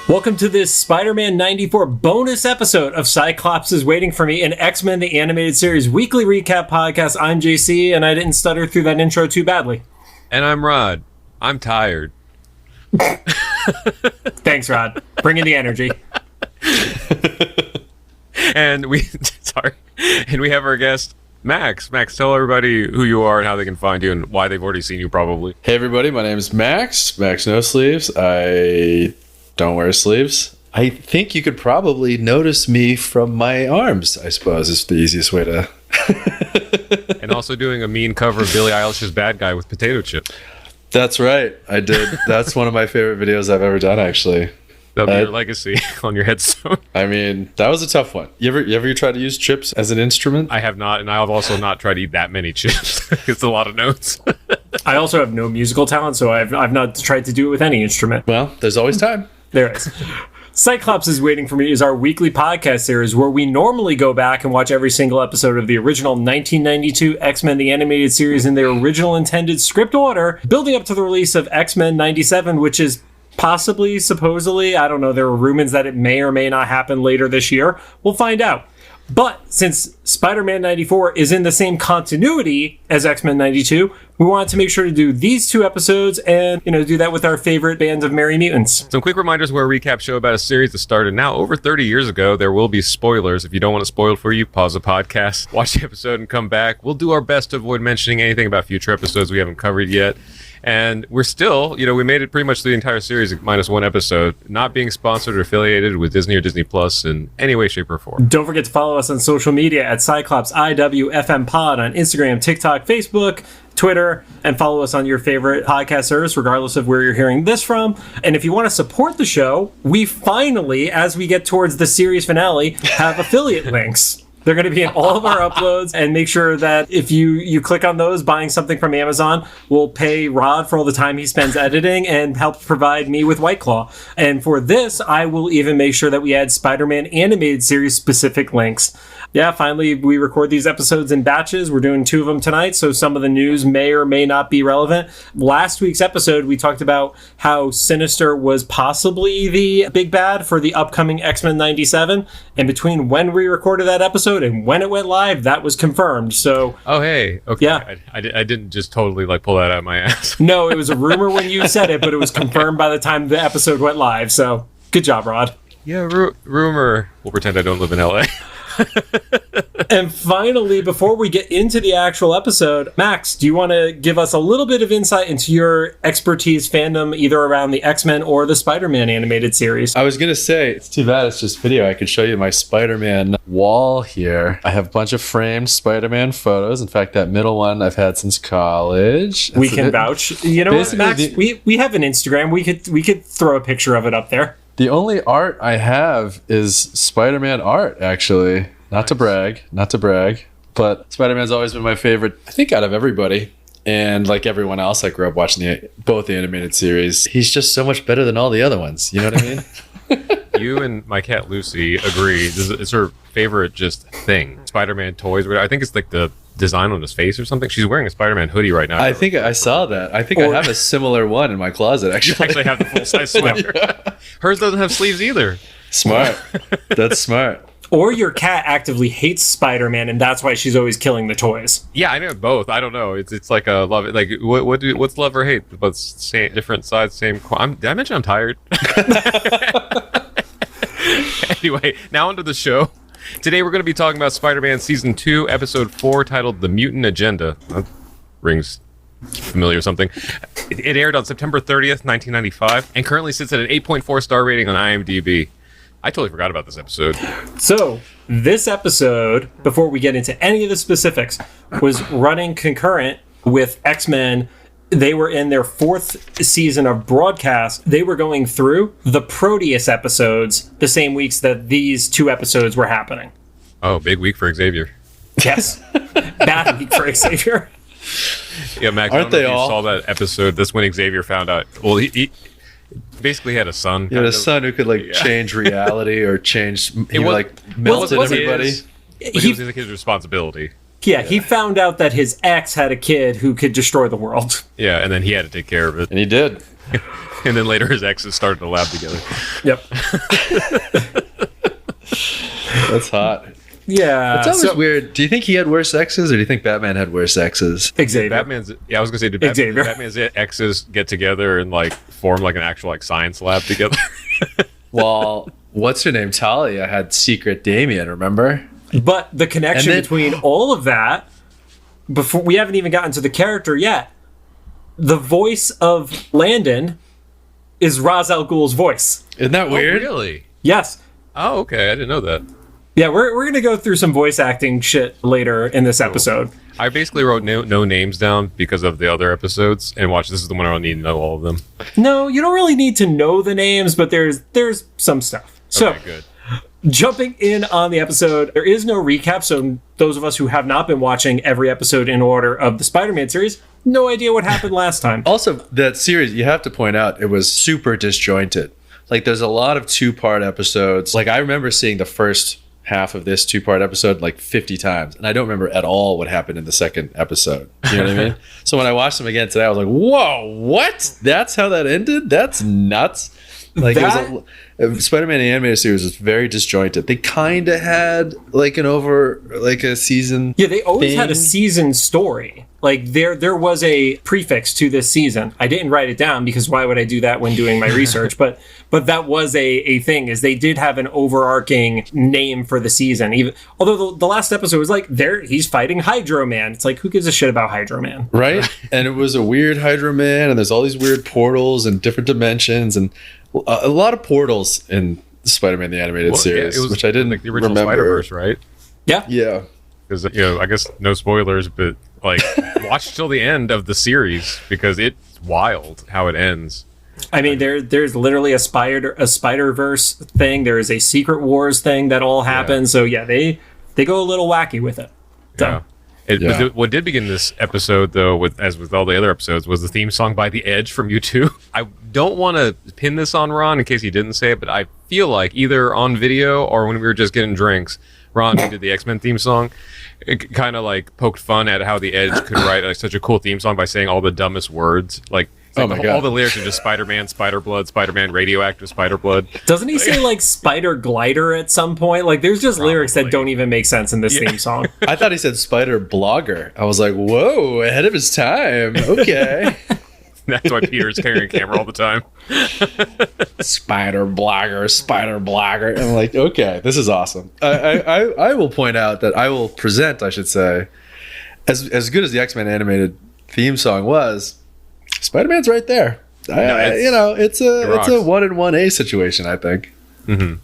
Welcome to this Spider-Man 94 bonus episode of Cyclops is Waiting for Me, an X-Men the Animated Series weekly recap podcast. I'm JC, and I didn't stutter through that intro too badly. And I'm Rod. I'm tired. Thanks, Rod. Bringing the energy. And we have our guest, Max. Max, tell everybody who you are and how they can find you and why they've already seen you probably. Hey everybody, my name is Max NoSleeves. I don't wear sleeves. I think you could probably notice me from my arms, I suppose, is the easiest way to... And also doing a mean cover of Billie Eilish's Bad Guy with potato chip. That's right, I did. That's one of my favorite videos I've ever done, actually. That'll be your legacy on your headstone. I mean, that was a tough one. You ever try to use chips as an instrument? I have not, and I have also not tried to eat that many chips. It's a lot of notes. I also have no musical talent, so I've not tried to do it with any instrument. Well, there's always time. There is. Cyclops is Waiting for Me is our weekly podcast series where we normally go back and watch every single episode of the original 1992 X-Men the Animated Series in their original intended script order, building up to the release of X-Men 97, which is possibly, supposedly, I don't know, there are rumors that it may or may not happen later this year. We'll find out. But since Spider-Man 94 is in the same continuity as X-Men 92, we wanted to make sure to do these two episodes and, do that with our favorite band of merry mutants. Some quick reminders, we're a recap show about a series that started now over 30 years ago. There will be spoilers. If you don't want it spoiled for you, pause the podcast, watch the episode and come back. We'll do our best to avoid mentioning anything about future episodes we haven't covered yet. And we're still, we made it pretty much through the entire series, minus one episode, not being sponsored or affiliated with Disney or Disney Plus in any way, shape, or form. Don't forget to follow us on social media at Cyclops IWFM Pod on Instagram, TikTok, Facebook, Twitter, and follow us on your favorite podcast service, regardless of where you're hearing this from. And if you want to support the show, we finally, as we get towards the series finale, have affiliate links. They're going to be in all of our uploads, and make sure that if you click on those, buying something from Amazon will pay Rod for all the time he spends editing and help provide me with White Claw. And for this, I will even make sure that we add Spider-Man animated series specific links. Yeah, finally, we record these episodes in batches. We're doing 2 of them tonight, so some of the news may or may not be relevant. Last week's episode, we talked about how Sinister was possibly the big bad for the upcoming X-Men 97. And between when we recorded that episode and when it went live, that was confirmed. So, oh, hey. Okay. Yeah. I didn't just totally pull that out of my ass. No, it was a rumor when you said it, but it was confirmed by the time the episode went live. So, good job, Rod. Yeah, rumor. We'll pretend I don't live in LA. And finally, before we get into the actual episode, Max, do you want to give us a little bit of insight into your expertise fandom, either around the X-Men or the Spider-Man animated series? I was going to say, it's too bad it's just video. I could show you my Spider-Man wall here. I have a bunch of framed Spider-Man photos. In fact, that middle one I've had since college. We can vouch. You know what, Max? We have an Instagram. We could throw a picture of it up there. The only art I have is Spider-Man art, actually. Not to brag, but Spider-Man's always been my favorite, I think, out of everybody. And like everyone else, I grew up watching both the animated series. He's just so much better than all the other ones. You know what I mean? You and my cat Lucy agree. It's her favorite just thing. Spider-Man toys. I think it's like the design on his face or something. She's wearing a Spider-Man hoodie right now. I think I saw that. I think I have a similar one in my closet, actually. I actually have the full-size sweater. Yeah. Hers doesn't have sleeves either. Smart. That's smart. Or your cat actively hates Spider-Man, and that's why she's always killing the toys. Yeah, I know both. I don't know. It's like a love. Like what's love or hate? But different sides, same. Did I mention I'm tired? Anyway, now onto the show. Today we're going to be talking about Spider-Man Season 2, Episode 4, titled The Mutant Agenda. That rings familiar or something. It aired on September 30th, 1995, and currently sits at an 8.4 star rating on IMDb. I totally forgot about this episode. So, this episode, before we get into any of the specifics, was running concurrent with X-Men. They were in their 4th season of broadcast. They were going through the Proteus episodes the same weeks that these 2 episodes were happening. Oh, big week for Xavier. Yes. Bad week for Xavier. Yeah, Max, aren't they all? You saw that episode. That's when Xavier found out. Well, he basically had a son. He had a son who could change reality or change. He melted everybody. But it was his responsibility. Yeah, he found out that his ex had a kid who could destroy the world. Yeah, and then he had to take care of it. And he did. And then later his exes started a lab together. Yep. That's hot. Yeah. It's always weird. Do you think he had worse exes, or do you think Batman had worse exes? Xavier. Batman's. Yeah, I was gonna say, did Xavier. Batman's exes get together and like form like an actual like science lab together? Well, what's her name? Talia had Secret Damien, remember? But the connection between all of that, before we haven't even gotten to the character yet, the voice of Landon is Ra's al Ghul's voice. Isn't that weird? Oh, really? Yes. Oh, okay. I didn't know that. Yeah, we're going to go through some voice acting shit later in this episode. I basically wrote no names down because of the other episodes, and watch, this is the one I don't need to know all of them. No, you don't really need to know the names, but there's some stuff. So, Okay, good. jumping in on the episode, there is no recap, so those of us who have not been watching every episode in order of the Spider-Man series, no idea what happened last time. Also, that series, you have to point out, it was super disjointed. Like, there's a lot of two-part episodes. Like, I remember seeing the first half of this two-part episode like 50 times, and I don't remember at all what happened in the second episode. You know what I mean? So when I watched them again today, I was like, whoa, what? That's how that ended? That's nuts. Like, Spider-Man the Animated Series was very disjointed. They kind of had like a season. Yeah, they always had a thing. season story. Like there was a prefix to this season. I didn't write it down because why would I do that when doing my research? But that was a thing, is they did have an overarching name for the season. Even although the last episode was like, he's fighting Hydro Man. It's like, who gives a shit about Hydro Man? Right? And it was a weird Hydro Man, and there's all these weird portals and different dimensions, and a lot of portals in Spider-Man the Animated Series, it was which I didn't like the original remember. Spider-Verse, right? Yeah. Yeah. Because I guess no spoilers, but like watch till the end of the series because it's wild how it ends. I mean, there's literally a Spider-Verse thing. There is a Secret Wars thing that all happens. So yeah, they go a little wacky with it. So. Yeah. But what did begin this episode, though, as with all the other episodes, was the theme song by The Edge from U2. I don't want to pin this on Ron in case he didn't say it, but I feel like either on video or when we were just getting drinks, Ron, who did the X-Men theme song, kind of like poked fun at how The Edge could write like such a cool theme song by saying all the dumbest words. Like, oh my God. All the lyrics are just Spider-Man, Spider-Blood, Spider-Man, radioactive Spider-Blood. Doesn't he say like Spider Glider at some point? Like, there's just lyrics that don't even make sense in this theme song. I thought he said Spider Blogger. I was like, whoa, ahead of his time. Okay. That's why Peter's carrying a camera all the time. Spider Blogger. And I'm like, okay, this is awesome. I will point out that I will present, I should say, as good as the X-Men animated theme song was, Spider-Man's right there. It's a 1-in-1A situation, I think. Mm-hmm.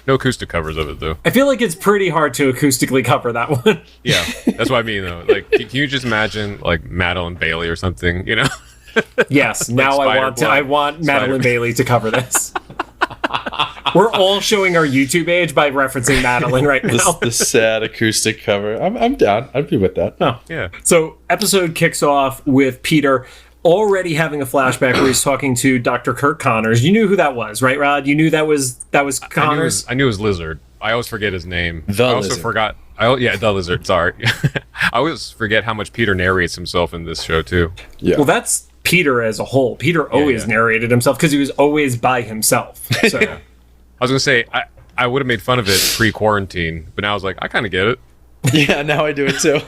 No acoustic covers of it, though. I feel like it's pretty hard to acoustically cover that one. Yeah, that's what I mean, though. Like, can you just imagine, like, Madeline Bailey or something, you know? Yes, now I want Madeline Bailey to cover this. We're all showing our YouTube age by referencing Madeline right now. The sad acoustic cover. I'm down. I'd be with that. Oh. Yeah. So, episode kicks off with Peter already having a flashback where he's talking to Dr. Kurt Connors. You knew who that was, right, Rod? You knew that was Connors? I knew it was Lizard. I always forget his name. The I also Lizard. forgot. The Lizard. Sorry. I always forget how much Peter narrates himself in this show, too. Yeah. Well, that's Peter as a whole. Peter always narrated himself because he was always by himself. So. I was going to say, I would have made fun of it pre-quarantine, but now I was like, I kind of get it. Yeah, now I do it too.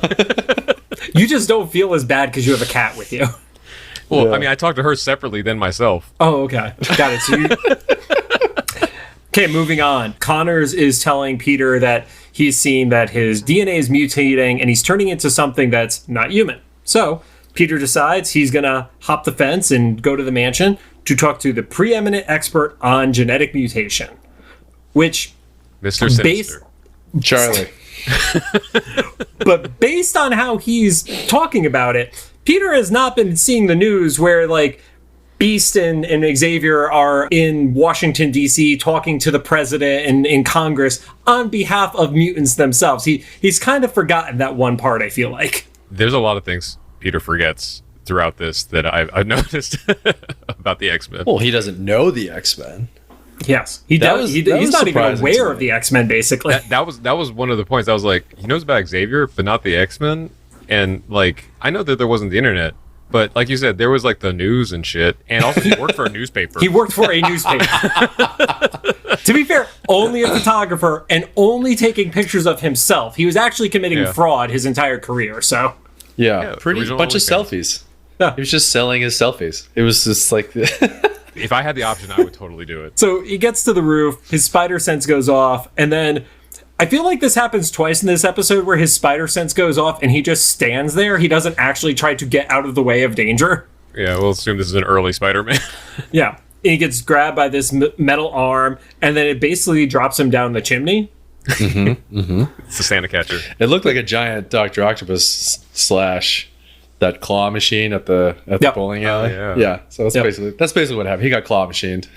You just don't feel as bad because you have a cat with you. Well, Yeah. I mean, I talked to her separately than myself. Oh, okay. Got it. So okay, moving on. Connors is telling Peter that he's seen that his DNA is mutating and he's turning into something that's not human. So Peter decides he's going to hop the fence and go to the mansion to talk to the preeminent expert on genetic mutation, which... Mr. Sinister. Charlie. But based on how he's talking about it, Peter has not been seeing the news where, like, Beast and Xavier are in Washington, D.C. talking to the president and in Congress on behalf of mutants themselves. He's kind of forgotten that one part, I feel like. There's a lot of things Peter forgets throughout this that I've noticed about the X-Men. Well, he doesn't know the X-Men. Yes, he That does. was He's not even surprising to aware me. of the X-Men, basically. That was one of the points. I was like, he knows about Xavier, but not the X-Men. And like, I know that there wasn't the internet But like you said, there was like the news and shit, and also he worked for a newspaper. He worked for a newspaper. To be fair, only a photographer and only taking pictures of himself. He was actually committing fraud his entire career. So pretty bunch of selfies. Yeah. He was just selling his selfies. It was just like If I had the option, I would totally do it. So he gets to the roof, his spider sense goes off, and then I feel like this happens twice in this episode where his spider sense goes off and he just stands there. He doesn't actually try to get out of the way of danger. Yeah, we'll assume this is an early Spider-Man. Yeah. He gets grabbed by this metal arm, and then it basically drops him down the chimney. It's the Santa catcher. it looked like a giant Dr. Octopus / that claw machine at the bowling alley. So that's basically what happened. He got claw machined.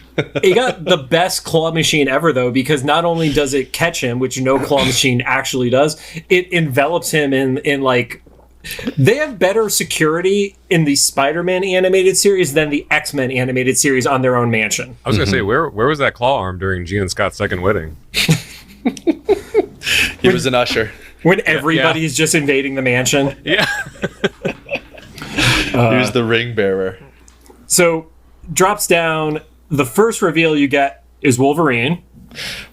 He got the best claw machine ever, though, because not only does it catch him, which no claw machine actually does, it envelops him in like... They have better security in the Spider-Man animated series than the X-Men animated series on their own mansion. I was going to say, where was that claw arm during Gene and Scott's second wedding? He was an usher. When everybody's just invading the mansion. Yeah. He was the ring bearer. So, drops down. The first reveal you get is Wolverine.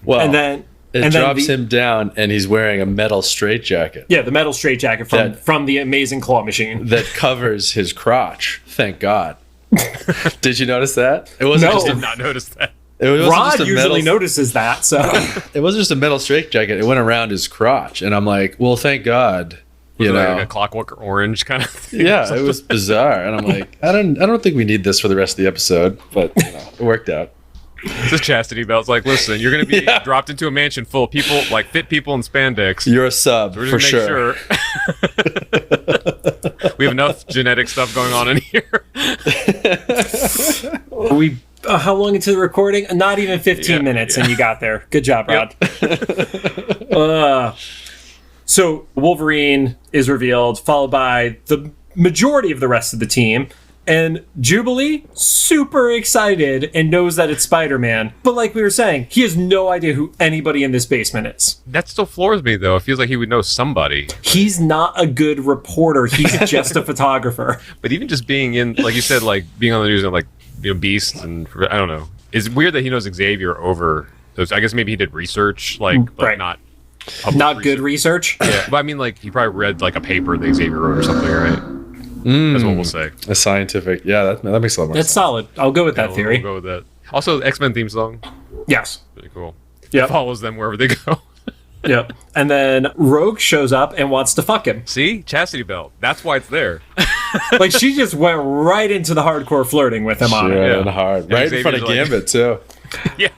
Well, and then drops him down, and he's wearing a metal straitjacket. Yeah, the metal straitjacket from the amazing claw machine that covers his crotch. Thank God. Did you notice that? It wasn't. No. Just I did not notice that. Rod usually notices that. So it wasn't just a metal straitjacket. It went around his crotch, and I'm like, well, thank God. Was it like a Clockwork Orange kind of thing? Yeah, it was bizarre, and I'm like, I don't think we need this for the rest of the episode, but it worked out. It's a chastity belt. It's like, listen, you're going to be dropped into a mansion full of people, like fit people in spandex. You're a sub, so for sure. We have enough genetic stuff going on in here. How long into the recording? Not even 15 minutes, and you got there. Good job, Rod. So Wolverine is revealed, followed by the majority of the rest of the team. And Jubilee, super excited and knows that it's Spider-Man. But like we were saying, he has no idea who anybody in this basement is. That still floors me, though. It feels like he would know somebody. He's not a good reporter. He's just a photographer. But even just being in, like you said, like being on the news and like, Beast and I don't know. It's weird that he knows Xavier over those. I guess maybe he did research, but not good research. Yeah, but I mean, like he probably read like a paper that Xavier wrote or something, right? That's what we'll say. A scientific, that makes a lot more sense. That's solid. I'll go with that theory. We'll go with that. Also, the X-Men theme song. Yes. Really cool. Yeah. Follows them wherever they go. Yep. And then Rogue shows up and wants to fuck him. See? Chastity belt. That's why it's there. Like, she just went right into the hardcore flirting with him on it. Yeah, hard. Right in front of Gambit, too. Yeah.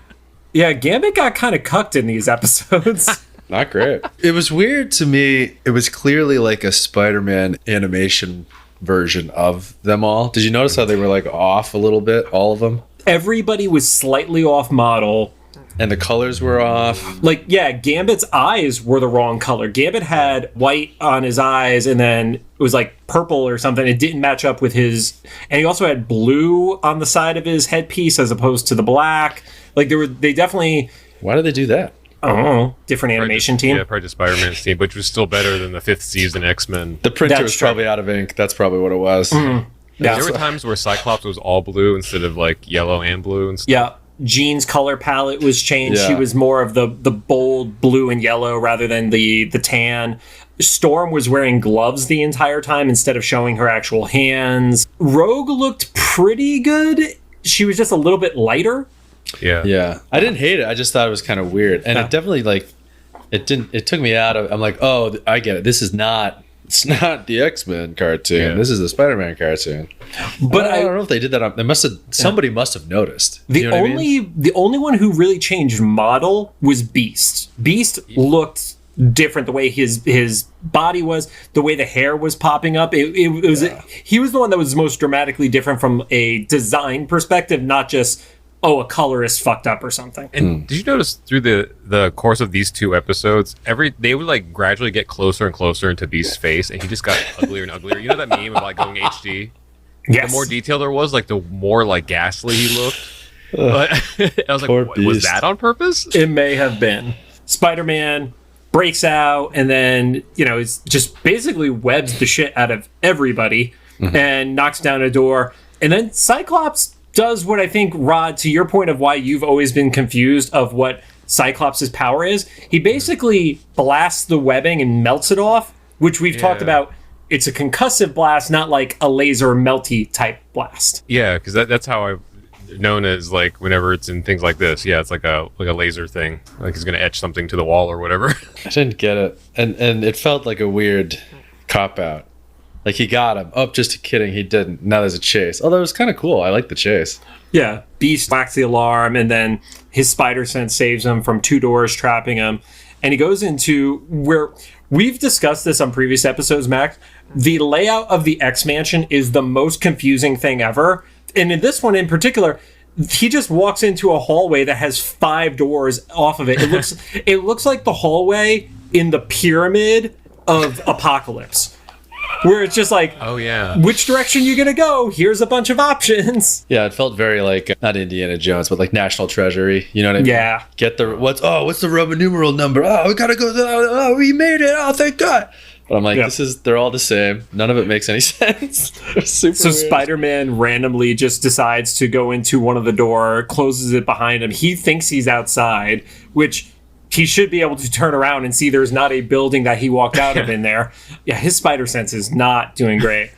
Yeah, Gambit got kind of cucked in these episodes. Not great. It was weird to me. It was clearly like a Spider-Man animation version of them all. Did you notice how they were like off a little bit, all of them? Everybody was slightly off model. And the colors were off. Like, yeah, Gambit's eyes were the wrong color. Gambit had white on his eyes, and then it was like purple or something. It didn't match up with his... And he also had blue on the side of his headpiece as opposed to the black. Like, they definitely... Why did they do that? I don't know. Different animation team. Yeah, probably just Spider-Man's team, which was still better than the 5th season X-Men. The printer was probably out of ink. That's probably what it was. Mm-hmm. Yeah. There were times where Cyclops was all blue instead of like yellow and blue and stuff. Yeah. Jean's color palette was changed. Yeah. She was more of the bold blue and yellow rather than the tan. Storm was wearing gloves the entire time instead of showing her actual hands. Rogue looked pretty good. She was just a little bit lighter. Yeah. I didn't hate it. I just thought it was kind of weird. And it definitely it took me out of, I'm like, oh, I get it. It's not the X-Men cartoon. Yeah. This is the Spider-Man cartoon. But I don't know if they did that. Somebody must have noticed. The only one who really changed model was Beast. Beast looked different, the way his body was, the way the hair was popping up. He was the one that was most dramatically different from a design perspective, not just a colorist fucked up or something. And did you notice through the course of these two episodes, they would like gradually get closer and closer into Beast's face, and he just got uglier and uglier. You know that meme of like going HD? Yes. The more detail there was, like the more like ghastly he looked. But I was like, was that on purpose? It may have been. Spider-Man breaks out, and then it's just basically webs the shit out of everybody. and knocks down a door. And then Cyclops does what I think, Rod, to your point of why you've always been confused of what Cyclops' power is. He basically blasts the webbing and melts it off, which we've talked about. It's a concussive blast, not like a laser melty type blast. Yeah, because that's how I've known as, like, whenever it's in things like this. Yeah, it's like a laser thing. Like he's going to etch something to the wall or whatever. I didn't get it. And it felt like a weird cop-out. Like, he got him. Oh, just kidding, he didn't. Now there's a chase. Although it was kind of cool. I like the chase. Yeah, Beast whacks the alarm, and then his spider sense saves him from 2 doors trapping him. And he goes into where we've discussed this on previous episodes, Max. The layout of the X-Mansion is the most confusing thing ever. And in this one in particular, he just walks into a hallway that has 5 doors off of it. It looks like the hallway in the pyramid of Apocalypse, where it's just like, oh yeah, which direction you gonna go? Here's a bunch of options. Yeah, it felt very like, not Indiana Jones, but like National Treasury. You know what I mean? Yeah. Get the what's the Roman numeral number? Oh, we gotta go. Oh, we made it. Oh, thank God. But I'm like, they're all the same. None of it makes any sense. Super so weird. Spider-Man randomly just decides to go into one of the door, closes it behind him. He thinks he's outside, which he should be able to turn around and see there's not a building that he walked out of in there. Yeah, his spider sense is not doing great.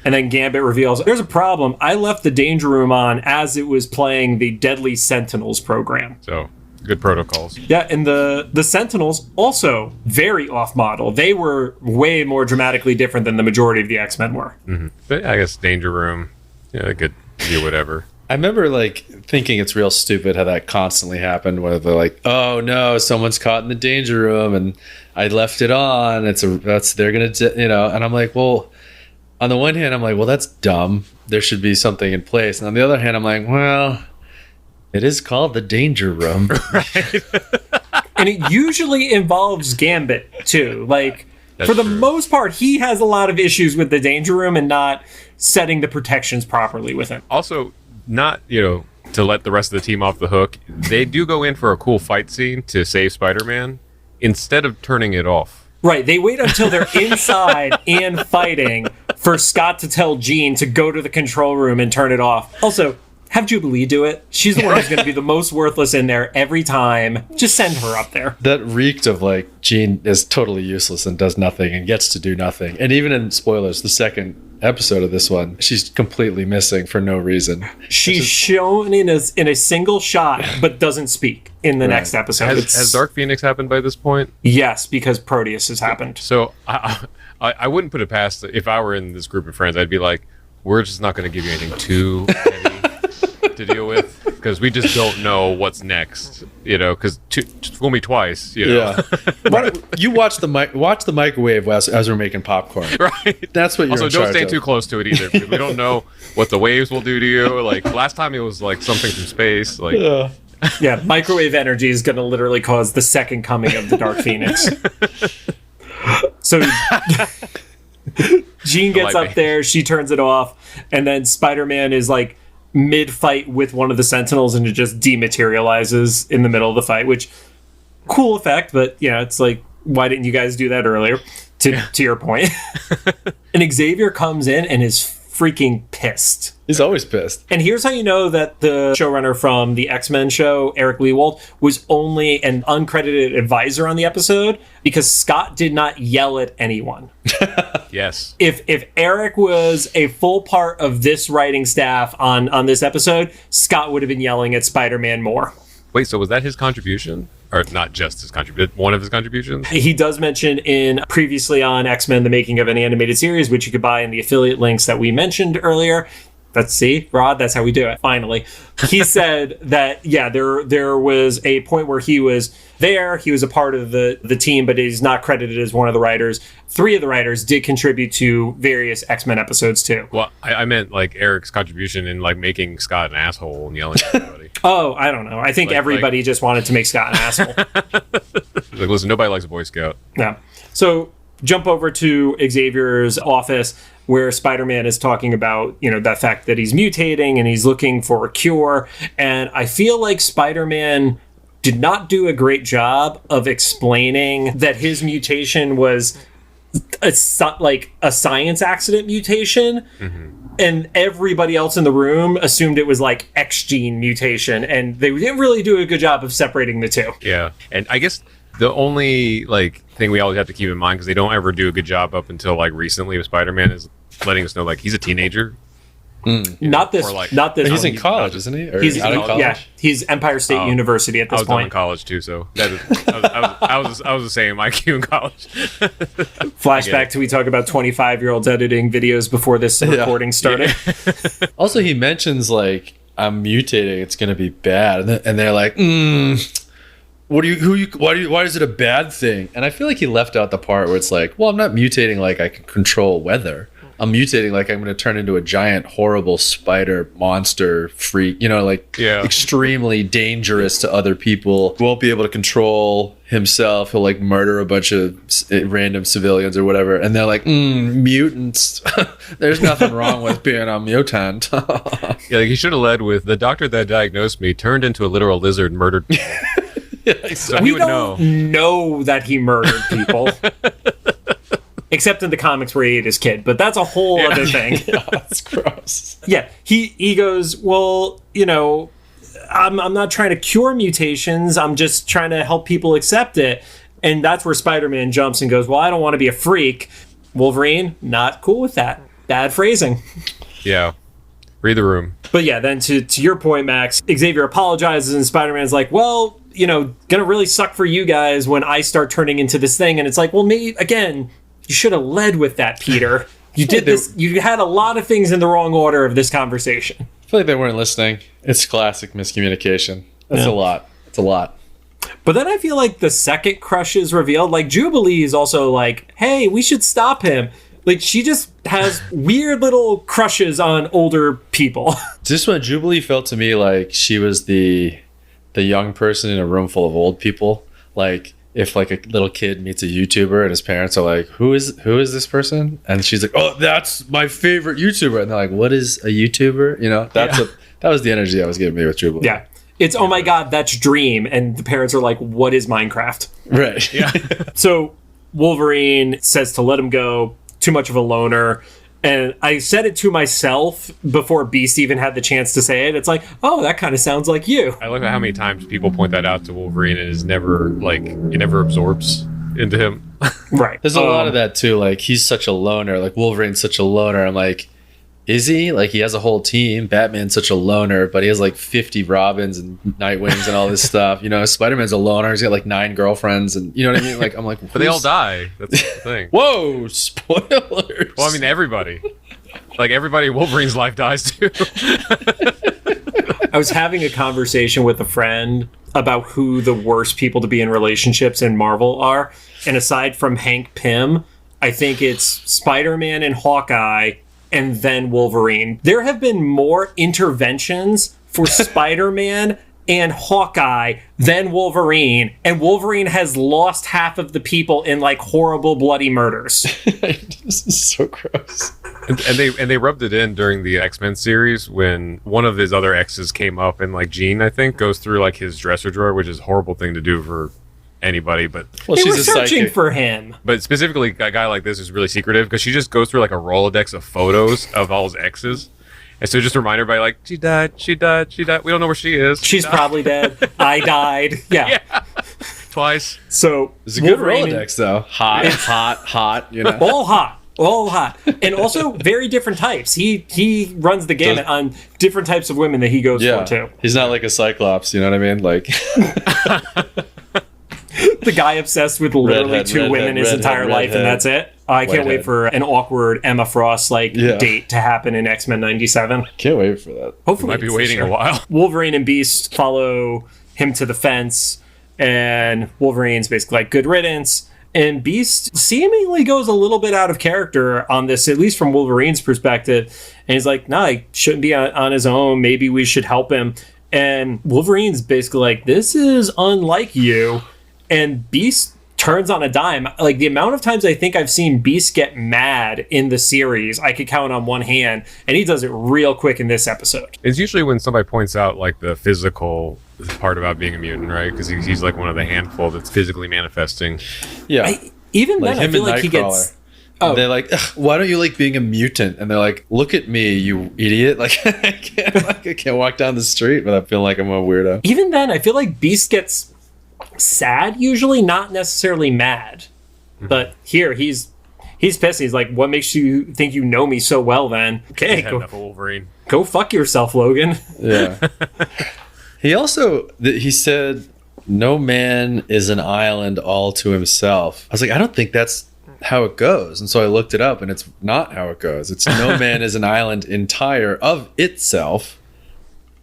And then Gambit reveals, there's a problem. I left the Danger Room on as it was playing the Deadly Sentinels program. So, good protocols. Yeah, and the Sentinels also very off-model. They were way more dramatically different than the majority of the X-Men were. Mm-hmm. But I guess Danger Room, yeah, it could do whatever. I remember like thinking it's real stupid how that constantly happened, where they're like, "Oh no, someone's caught in the danger room, and I left it on. They're gonna, And I'm like, well, on the one hand, I'm like, well, that's dumb. There should be something in place. And on the other hand, I'm like, well, it is called the danger room, Right. And it usually involves Gambit too. Like, That's for the true. most part, he has a lot of issues with the Danger Room and not setting the protections properly with him. Also, not, to let the rest of the team off the hook, they do go in for a cool fight scene to save Spider-Man instead of turning it off. Right, they wait until they're inside and fighting for Scott to tell Jean to go to the control room and turn it off. Also, have Jubilee do it. She's the one who's going to be the most worthless in there every time. Just send her up there. That reeked of like Jean is totally useless and does nothing and gets to do nothing. And even in spoilers, the second episode of this one, she's completely missing for no reason. She's shown in a single shot, but doesn't speak in the next episode. Has Dark Phoenix happened by this point? Yes, because Proteus has happened. So I wouldn't put it past, if I were in this group of friends, I'd be like, we're just not going to give you anything too heavy to deal with, because we just don't know what's next, because fool me twice, Yeah. You watch the microwave as we're making popcorn. Right. That's what you're also, in don't charge stay of. too close to it either, because we don't know what the waves will do to you. Like, last time it was like something from space. Like, Yeah, microwave energy is going to literally cause the second coming of the Dark Phoenix. So Jean gets up there, she turns it off, and then Spider-Man is like mid-fight with one of the Sentinels, and it just dematerializes in the middle of the fight, which, cool effect, but yeah, it's like, why didn't you guys do that earlier? To your point. And Xavier comes in and is freaking pissed. He's always pissed. And here's how you know that the showrunner from the X-Men show, Eric Lewald, was only an uncredited advisor on the episode, because Scott did not yell at anyone. yes. If Eric was a full part of this writing staff on this episode, Scott would have been yelling at Spider-Man more. Wait, so was that his contribution? Or not just his contribution, one of his contributions? He does mention in previously on X-Men, the making of an animated series, which you could buy in the affiliate links that we mentioned earlier. Let's see, Rod, that's how we do it, finally. He said that, yeah, there was a point where he was there, he was a part of the team, but he's not credited as one of the writers. 3 of the writers did contribute to various X-Men episodes, too. Well, I meant, like, Eric's contribution in, like, making Scott an asshole and yelling at everybody. Oh, I don't know. I think everybody just wanted to make Scott an asshole. Like, listen, nobody likes a Boy Scout. Yeah. So jump over to Xavier's office, where Spider-Man is talking about, that fact that he's mutating and he's looking for a cure. And I feel like Spider-Man did not do a great job of explaining that his mutation was like a science accident mutation, and everybody else in the room assumed it was like X gene mutation, and they didn't really do a good job of separating the two. Yeah, and I guess the only like thing we always have to keep in mind, because they don't ever do a good job up until like recently with Spider-Man, is letting us know like he's a teenager. Not this. Not this. He's one. in college, isn't he? Or He's out of college? Yeah, he's Empire State University at I this was done in point. college too, so that is, I was the same IQ in college. Flashback to we talk about 25-year-olds editing videos before this recording started. Also, he mentions like, I'm mutating, it's gonna be bad, and they're like, why is it a bad thing? And I feel like he left out the part where it's like, well, I'm not mutating like I can control weather. I'm mutating like I'm going to turn into a giant, horrible spider monster freak, like extremely dangerous to other people. Won't be able to control himself. He'll like murder a bunch of random civilians or whatever. And they're like, mutants. There's nothing wrong with being a mutant. Yeah, like he should have led with the doctor that diagnosed me turned into a literal lizard and murdered people. So We he would know. don't know that he murdered people. Except in the comics where he ate his kid, but that's a whole other thing. That's gross. Yeah, he goes, well, I'm not trying to cure mutations. I'm just trying to help people accept it. And that's where Spider-Man jumps and goes, well, I don't want to be a freak. Wolverine, not cool with that. Bad phrasing. Yeah. Read the room. But yeah, then to your point, Max, Xavier apologizes and Spider-Man's like, well, gonna really suck for you guys when I start turning into this thing. And it's like, well, maybe, again, you should have led with that, Peter. You did this. You had a lot of things in the wrong order of this conversation. I feel like they weren't listening. It's classic miscommunication. That's a lot. It's a lot. But then I feel like the second crush is revealed. Like, Jubilee is also like, hey, we should stop him. Like, she just has weird little crushes on older people. Just when Jubilee felt to me like she was the young person in a room full of old people. Like, if like a little kid meets a YouTuber and his parents are like, who is this person? And she's like, oh, that's my favorite YouTuber. And they're like, what is a YouTuber? That was the energy I was getting me with Jubilee. Yeah. It's, oh my God, that's Dream. And the parents are like, what is Minecraft? Right. Yeah. So Wolverine says to let him go, too much of a loner. And I said it to myself before Beast even had the chance to say it. It's like, oh, that kind of sounds like you. I love how many times people point that out to Wolverine and it never absorbs into him. Right. There's a lot of that too. Like, he's such a loner. Like, Wolverine's such a loner. I'm like, is he? Like, he has a whole team. Batman's such a loner, but he has like 50 Robins and Nightwings and all this stuff. Spider-Man's a loner. He's got like 9 girlfriends, and you know what I mean? Like, I'm like, But they all die. That's the thing. Whoa, spoilers. Well, I mean, everybody. Like, everybody in Wolverine's life dies too. I was having a conversation with a friend about who the worst people to be in relationships in Marvel are. And aside from Hank Pym, I think it's Spider-Man and Hawkeye and then Wolverine. There have been more interventions for Spider-Man and Hawkeye than Wolverine, and Wolverine has lost half of the people in like horrible bloody murders. This is so gross. And they rubbed it in during the X-Men series when one of his other exes came up, and like Jean, I think, goes through like his dresser drawer, which is a horrible thing to do for anybody, but they were searching for him. But specifically, a guy like this is really secretive because she just goes through like a Rolodex of photos of all his exes. And so just remind everybody, like, she died. We don't know where she is. She's probably dead. I died. Yeah. Twice. So It's a good Rolodex, though. Hot. All hot. And also very different types. He runs the gamut on different types of women that he goes for, too. He's not like a Cyclops, you know what I mean? Like... The guy obsessed with literally two women his entire life, and that's it. I can't wait for an awkward Emma Frost date to happen in X-Men 97. Can't wait for that. Hopefully, might be waiting a while. Wolverine and Beast follow him to the fence, and Wolverine's basically like, good riddance. And Beast seemingly goes a little bit out of character on this, at least from Wolverine's perspective. And he's like, no, he shouldn't be on his own. Maybe we should help him. And Wolverine's basically like, this is unlike you. And Beast turns on a dime. Like, the amount of times I think I've seen Beast get mad in the series, I could count on one hand. And he does it real quick in this episode. It's usually when somebody points out, like, the physical part about being a mutant, right? Because he's like one of the handful that's physically manifesting. Yeah. Even then, I feel like he gets... Oh. They're like, why don't you like being a mutant? And they're like, look at me, you idiot. Like, I can't walk down the street without feeling like I'm a weirdo. Even then, I feel like Beast gets sad usually, not necessarily mad. But here, he's pissed. He's like, what makes you think you know me so well then? Okay, Wolverine. Go fuck yourself, Logan. Yeah. He said, no man is an island all to himself. I was like, I don't think that's how it goes. And so I looked it up, and it's not how it goes. It's no man is an island entire of itself.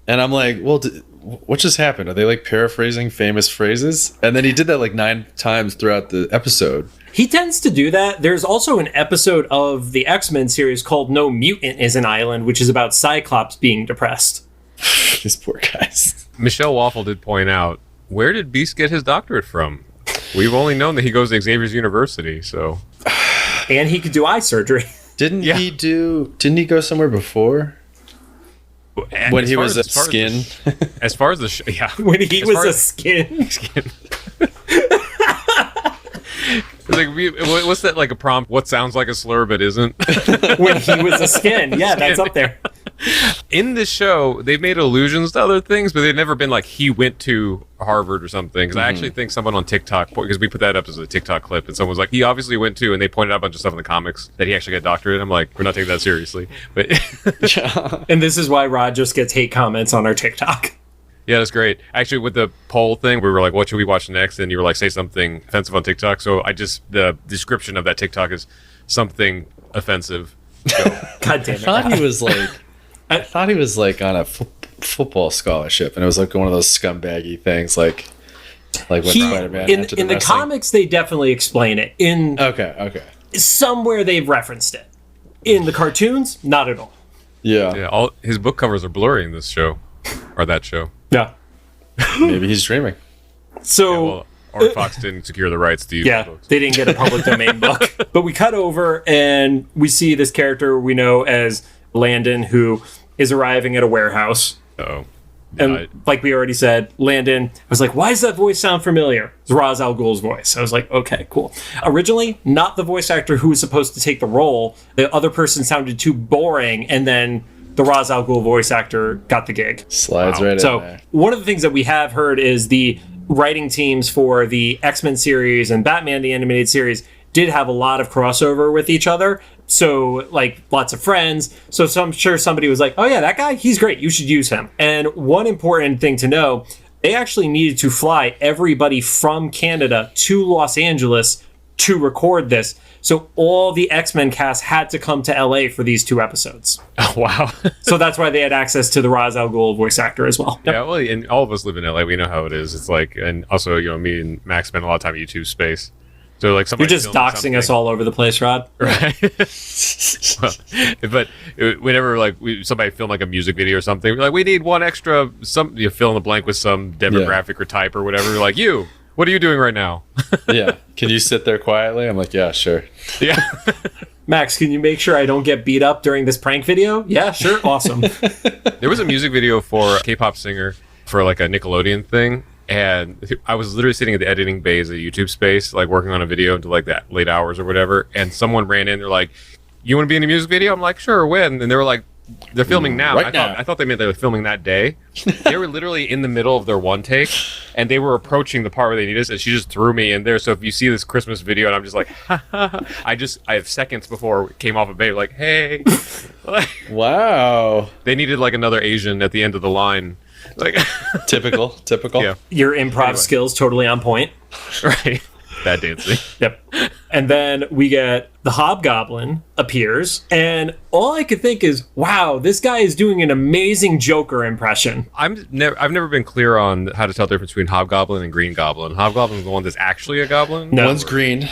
And I'm like, well, what just happened? Are they like paraphrasing famous phrases? And then he did that like 9 times throughout the episode. He tends to do that. There's also an episode of the X-Men series called No Mutant is an Island, which is about Cyclops being depressed. These poor guys. Michelle Waffle did point out, where did Beast get his doctorate from? We've only known that he goes to Xavier's University, so... And he could do eye surgery. Didn't he go somewhere before? When he was a skin? As far as the show, yeah. When he was a skin. Like, what's that, like a prompt? What sounds like a slur but isn't? When he was a skin. Yeah, that's up there. In this show, they've made allusions to other things, but they've never been like he went to Harvard or something. Because I actually think someone on TikTok, because we put that up as a TikTok clip, and someone was like, he obviously went to, and they pointed out a bunch of stuff in the comics that he actually got a doctorate. I'm like, we're not taking that seriously. But and this is why Rod just gets hate comments on our TikTok. Yeah, that's great. Actually, with the poll thing, we were like, what should we watch next? And you were like, say something offensive on TikTok. So the description of that TikTok is something offensive. So. God damn it. I thought he was like on a football scholarship, and it was like one of those scumbaggy things, like when Spider-Man entered in the comics, they definitely explain it. Okay. Somewhere they've referenced it. In the cartoons, not at all. Yeah. All his book covers are blurry in this show, or that show. Yeah. Maybe he's dreaming. So Art Fox didn't secure the rights to use the books. They didn't get a public domain book. But we cut over and we see this character we know as Landon, who is arriving at a warehouse. Uh-oh. And like we already said, Landon, I was like, why does that voice sound familiar? It's Ra's al Ghul's voice. I was like, okay, cool. Originally, not the voice actor who was supposed to take the role. The other person sounded too boring, and then the Ra's al Ghul voice actor got the gig. Slides right in there. So one of the things that we have heard is the writing teams for the X-Men series and Batman the Animated Series did have a lot of crossover with each other. So, like, lots of friends. So I'm sure somebody was like, oh yeah, that guy, he's great. You should use him. And one important thing to know, they actually needed to fly everybody from Canada to Los Angeles to record this. So all the X-Men cast had to come to LA for these 2 episodes. Oh, wow. So that's why they had access to the Ra's al Ghul voice actor as well. Yeah, well, and all of us live in LA. We know how it is. It's like, and also, me and Max spend a lot of time at YouTube space. So like you're just doxing us all over the place, Rod. Right. Well, but whenever like somebody film like a music video or something, we're like, we need one extra, you fill in the blank with some demographic or type or whatever. We're like, what are you doing right now? Yeah. Can you sit there quietly? I'm like, yeah, sure. Yeah. Max, can you make sure I don't get beat up during this prank video? Yeah, sure. Awesome. There was a music video for a K-pop singer for like a Nickelodeon thing. And I was literally sitting at the editing bays of YouTube space, like working on a video until like that late hours or whatever. And someone ran in. They're like, "You want to be in a music video?" I'm like, "Sure, when?" And they were like, "They're filming now." I thought they meant they were filming that day. They were literally in the middle of their one take, and they were approaching the part where they needed us. And she just threw me in there. So if you see this Christmas video, and I'm just like, ha, ha, ha, I have seconds before it came off a bay, like, hey, wow. They needed like another Asian at the end of the line. Like typical. Yeah. Your improv skills totally on point. Right. Bad dancing. Yep. And then we get the Hobgoblin appears, and all I could think is, wow, this guy is doing an amazing Joker impression. I've never been clear on how to tell the difference between Hobgoblin and Green Goblin. Hobgoblin is the one that's actually a goblin? No. One's green.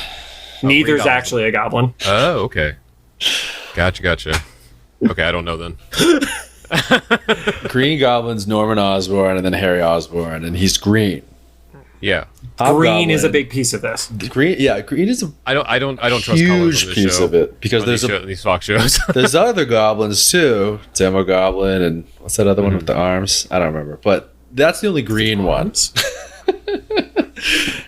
Neither's actually a goblin. Oh, okay. Gotcha. Okay, I don't know then. Green Goblin's Norman Osborn and then Harry Osborn, and he's green. Yeah. Green is a big piece of this. Green is a I don't trust colors huge on this piece show, of it because there's these Fox shows. there's other goblins too, Demo Goblin and what's that other one with the arms? I don't remember, but that's the only green ones.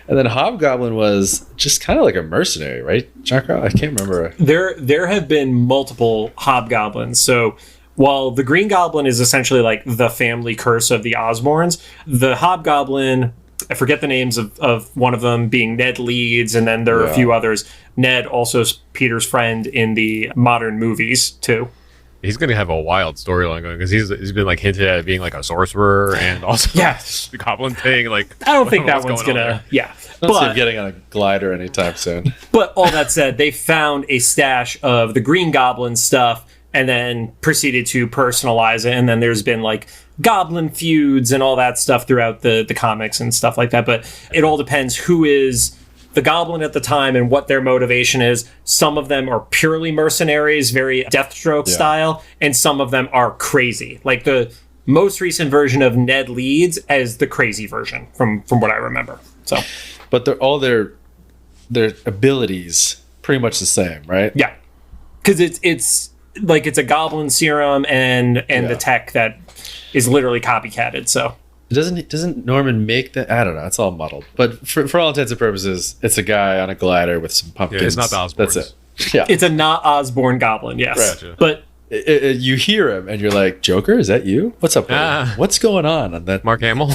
And then Hobgoblin was just kind of like a mercenary, right, Chakra? I can't remember. There have been multiple hobgoblins. So while the Green Goblin is essentially like the family curse of the Osborns, the Hobgoblin, I forget the names of one of them being Ned Leeds, and then there are a few others. Ned also is Peter's friend in the modern movies too. He's going to have a wild storyline going because he's been like hinted at being like a sorcerer and also the goblin thing. Like, I don't think that one's gonna. Yeah, I don't see him getting on a glider anytime soon. But all that said, they found a stash of the Green Goblin stuff and then proceeded to personalize it. And then there's been like goblin feuds and all that stuff throughout the comics and stuff like that. But it all depends who is the goblin at the time and what their motivation is. Some of them are purely mercenaries, very Deathstroke style, and some of them are crazy. Like the most recent version of Ned Leeds as the crazy version from what I remember. So, but they're all their abilities pretty much the same, right? Yeah, because it's like it's a goblin serum and the tech that is literally copycatted. So. Doesn't Norman make that? I don't know. It's all muddled. But for all intents and purposes, it's a guy on a glider with some pumpkins. Yeah, it's not the Osborns. That's it. Yeah, it's a not Osborn goblin. Yes, right. But you hear him and you're like, Joker, is that you? What's up? What's going on that? Mark Hamill.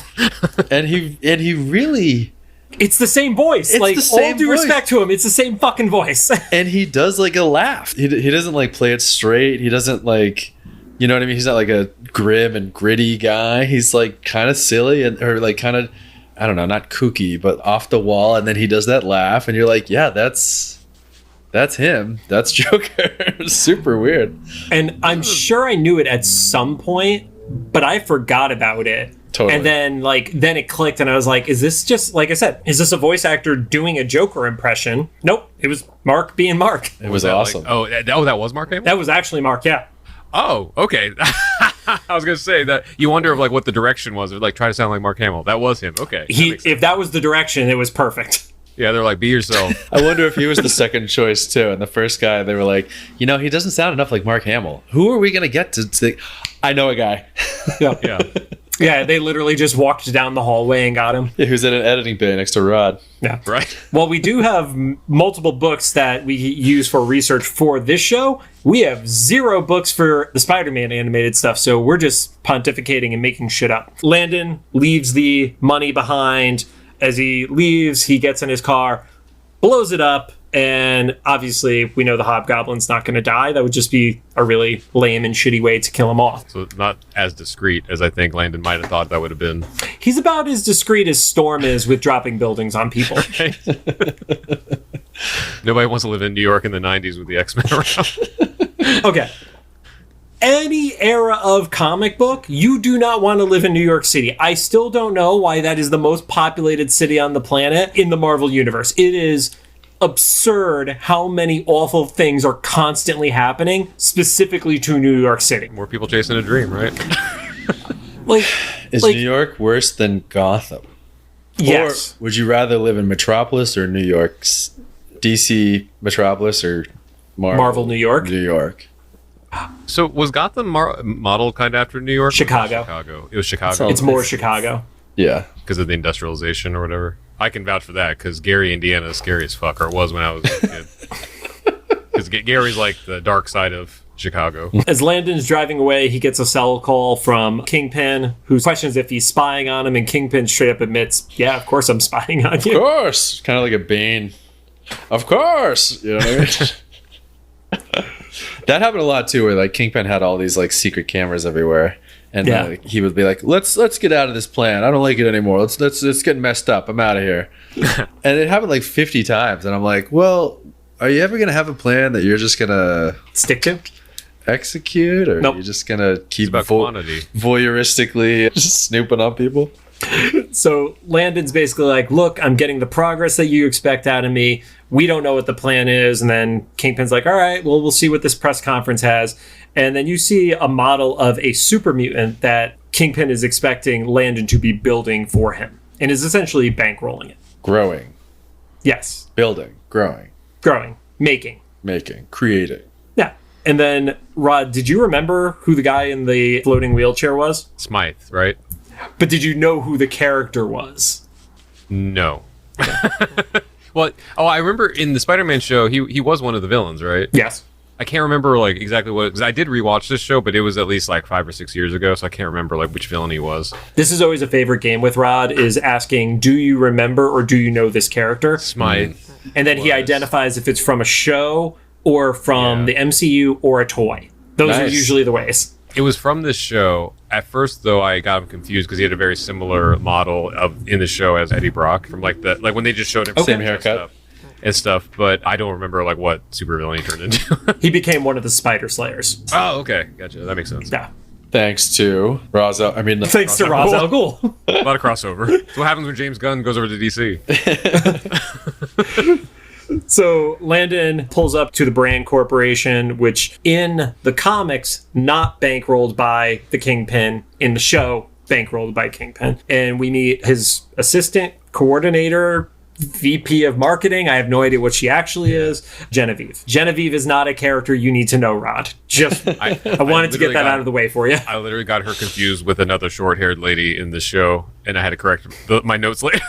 and he really. It's the same voice. It's like the same all due voice. respect to him, it's the same fucking voice. And he does like a laugh. He doesn't like play it straight. He doesn't like. You know what I mean? He's not like a grim and gritty guy. He's like kind of silly or like kind of, I don't know, not kooky, but off the wall. And then he does that laugh, and you're like, yeah, that's him. That's Joker. Super weird. And I'm sure I knew it at some point, but I forgot about it. Totally. And then it clicked, and I was like, is this just, like I said, is this a voice actor doing a Joker impression? Nope. It was Mark being Mark. It was awesome. Like, that was Mark Hamill? That was actually Mark, yeah. Oh, okay. I was gonna say that you wonder of like what the direction was, or like try to sound like Mark Hamill. That was him. Okay. If that was the direction, it was perfect. Yeah, they're like, be yourself. I wonder if he was the second choice too. And the first guy, they were like, he doesn't sound enough like Mark Hamill. Who are we gonna get to? I know a guy. Yeah. Yeah, they literally just walked down the hallway and got him. Yeah, who's in an editing bay next to Rod. Yeah. Right. Well, we do have multiple books that we use for research for this show. We have 0 books for the Spider-Man animated stuff, so we're just pontificating and making shit up. Landon leaves the money behind. As he leaves, he gets in his car, blows it up, and obviously we know the Hobgoblin's not going to die. That would just be a really lame and shitty way to kill him off. So not as discreet as I think Landon might have thought that would have been. He's about as discreet as Storm is with dropping buildings on people. Nobody wants to live in New York in the 90s with the X-Men around. Okay. Any era of comic book, you do not want to live in New York City. I still don't know why that is the most populated city on the planet in the Marvel Universe. It is absurd how many awful things are constantly happening, specifically to New York City. More people chasing a dream, right? Is New York worse than Gotham? Yes. Or would you rather live in Metropolis or New York's DC Metropolis or Marvel New York? New York. So was Gotham modeled kind of after New York? Chicago. It was Chicago. It's more Chicago. Yeah. Because of the industrialization or whatever. I can vouch for that because Gary, Indiana is scary as fuck, or it was when I was a kid. Because Gary's like the dark side of Chicago. As Landon's driving away, he gets a cell call from Kingpin, who questions if he's spying on him, and Kingpin straight up admits, yeah, of course I'm spying on you. Of course. Kind of like a Bane. Of course. You know what I mean? That happened a lot too, where like Kingpin had all these like secret cameras everywhere. And he would be like, "Let's get out of this plan. I don't like it anymore. Let's get messed up. I'm out of here." And it happened like 50 times, and I'm like, "Well, are you ever gonna have a plan that you're just gonna stick to, execute, or nope. are you just gonna keep voyeuristically just snooping on people?" So Landon's basically like, "Look, I'm getting the progress that you expect out of me. We don't know what the plan is." And then Kingpin's like, "All right, well, we'll see what this press conference has." And then you see a model of a super mutant that Kingpin is expecting Landon to be building for him and is essentially bankrolling it. Growing. Yes. Building. Growing. Making. Creating. Yeah. And then, Rod, did you remember who the guy in the floating wheelchair was? Smythe, right? But did you know who the character was? No. Well, I remember in the Spider-Man show, he was one of the villains, right? Yes. I can't remember like exactly what, because I did rewatch this show, but it was at least like 5 or 6 years ago, so I can't remember like which villain he was. This is always a favorite game with Rod, is asking, do you remember or do you know this character? Smythe. And then he identifies if it's from a show or from the MCU or a toy. Those are usually the ways. It was from this show. At first, though, I got him confused because he had a very similar model in the show as Eddie Brock from like when they just showed him Same haircut and stuff. But I don't remember like what supervillain he turned into. He became one of the Spider Slayers. Oh, okay, gotcha. That makes sense. Yeah. Thanks to Ra's al Ghul. A lot of crossover. That's what happens when James Gunn goes over to DC. So Landon pulls up to the Brand Corporation, which in the comics, not bankrolled by the Kingpin. In the show, bankrolled by Kingpin. And we meet his assistant, coordinator, VP of marketing. I have no idea what she actually is. Genevieve. Genevieve is not a character you need to know, Rod. Just I wanted to get that out of the way for you. I literally got her confused with another short-haired lady in the show, and I had to correct my notes later.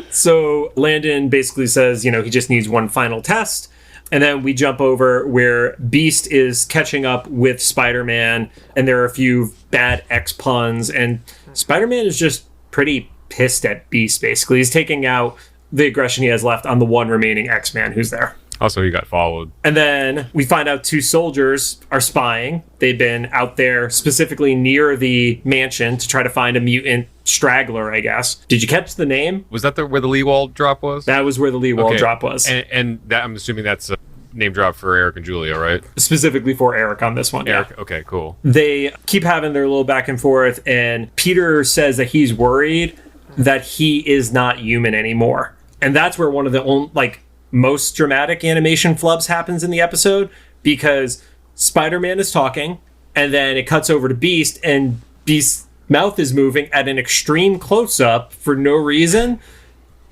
So Landon basically says, he just needs one final test. And then we jump over where Beast is catching up with Spider-Man, and there are a few bad X puns, and Spider-Man is just pretty pissed at Beast, basically. He's taking out the aggression he has left on the one remaining X-Man who's there. Also, he got followed. And then we find out 2 soldiers are spying. They've been out there specifically near the mansion to try to find a mutant straggler, I guess. Did you catch the name? Was that where the Lee Wald drop was? That was where the Lee Wald drop was. And that, I'm assuming that's a name drop for Eric and Julia, right? Specifically for Eric on this one, Eric, yeah. okay, cool. They keep having their little back and forth, and Peter says that he's worried that he is not human anymore. And that's where one of the most dramatic animation flubs happens in the episode, because Spider-Man is talking, and then it cuts over to Beast, and Beast's mouth is moving at an extreme close-up for no reason,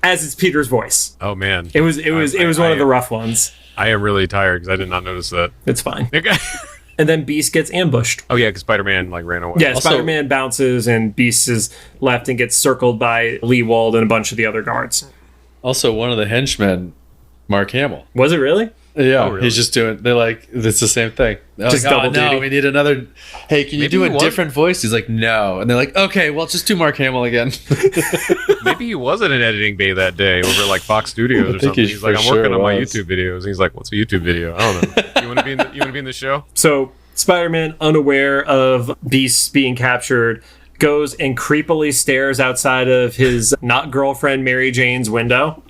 as it's Peter's voice. Oh man, it was one of the rough ones. I am really tired because I did not notice that. It's fine. And then Beast gets ambushed. Oh yeah, because Spider-Man ran away. Yeah, Spider-Man bounces, and Beast is left and gets circled by Lee Wald and a bunch of the other guards. Also, one of the henchmen, Mark Hamill. Was it really? Yeah, really? He's just doing. They're like, it's the same thing. They're Just like, double duty. No, we need another. Hey, can you do a different voice? He's like, no, and they're like, okay, well, just do Mark Hamill again. Maybe he was at an editing bay that day over like Fox Studios or something. He's like, I'm working on my YouTube videos. And he's like, what's a YouTube video? I don't know. You want to be in the show? So Spider-Man, unaware of Beast being captured, goes and creepily stares outside of his not girlfriend Mary Jane's window.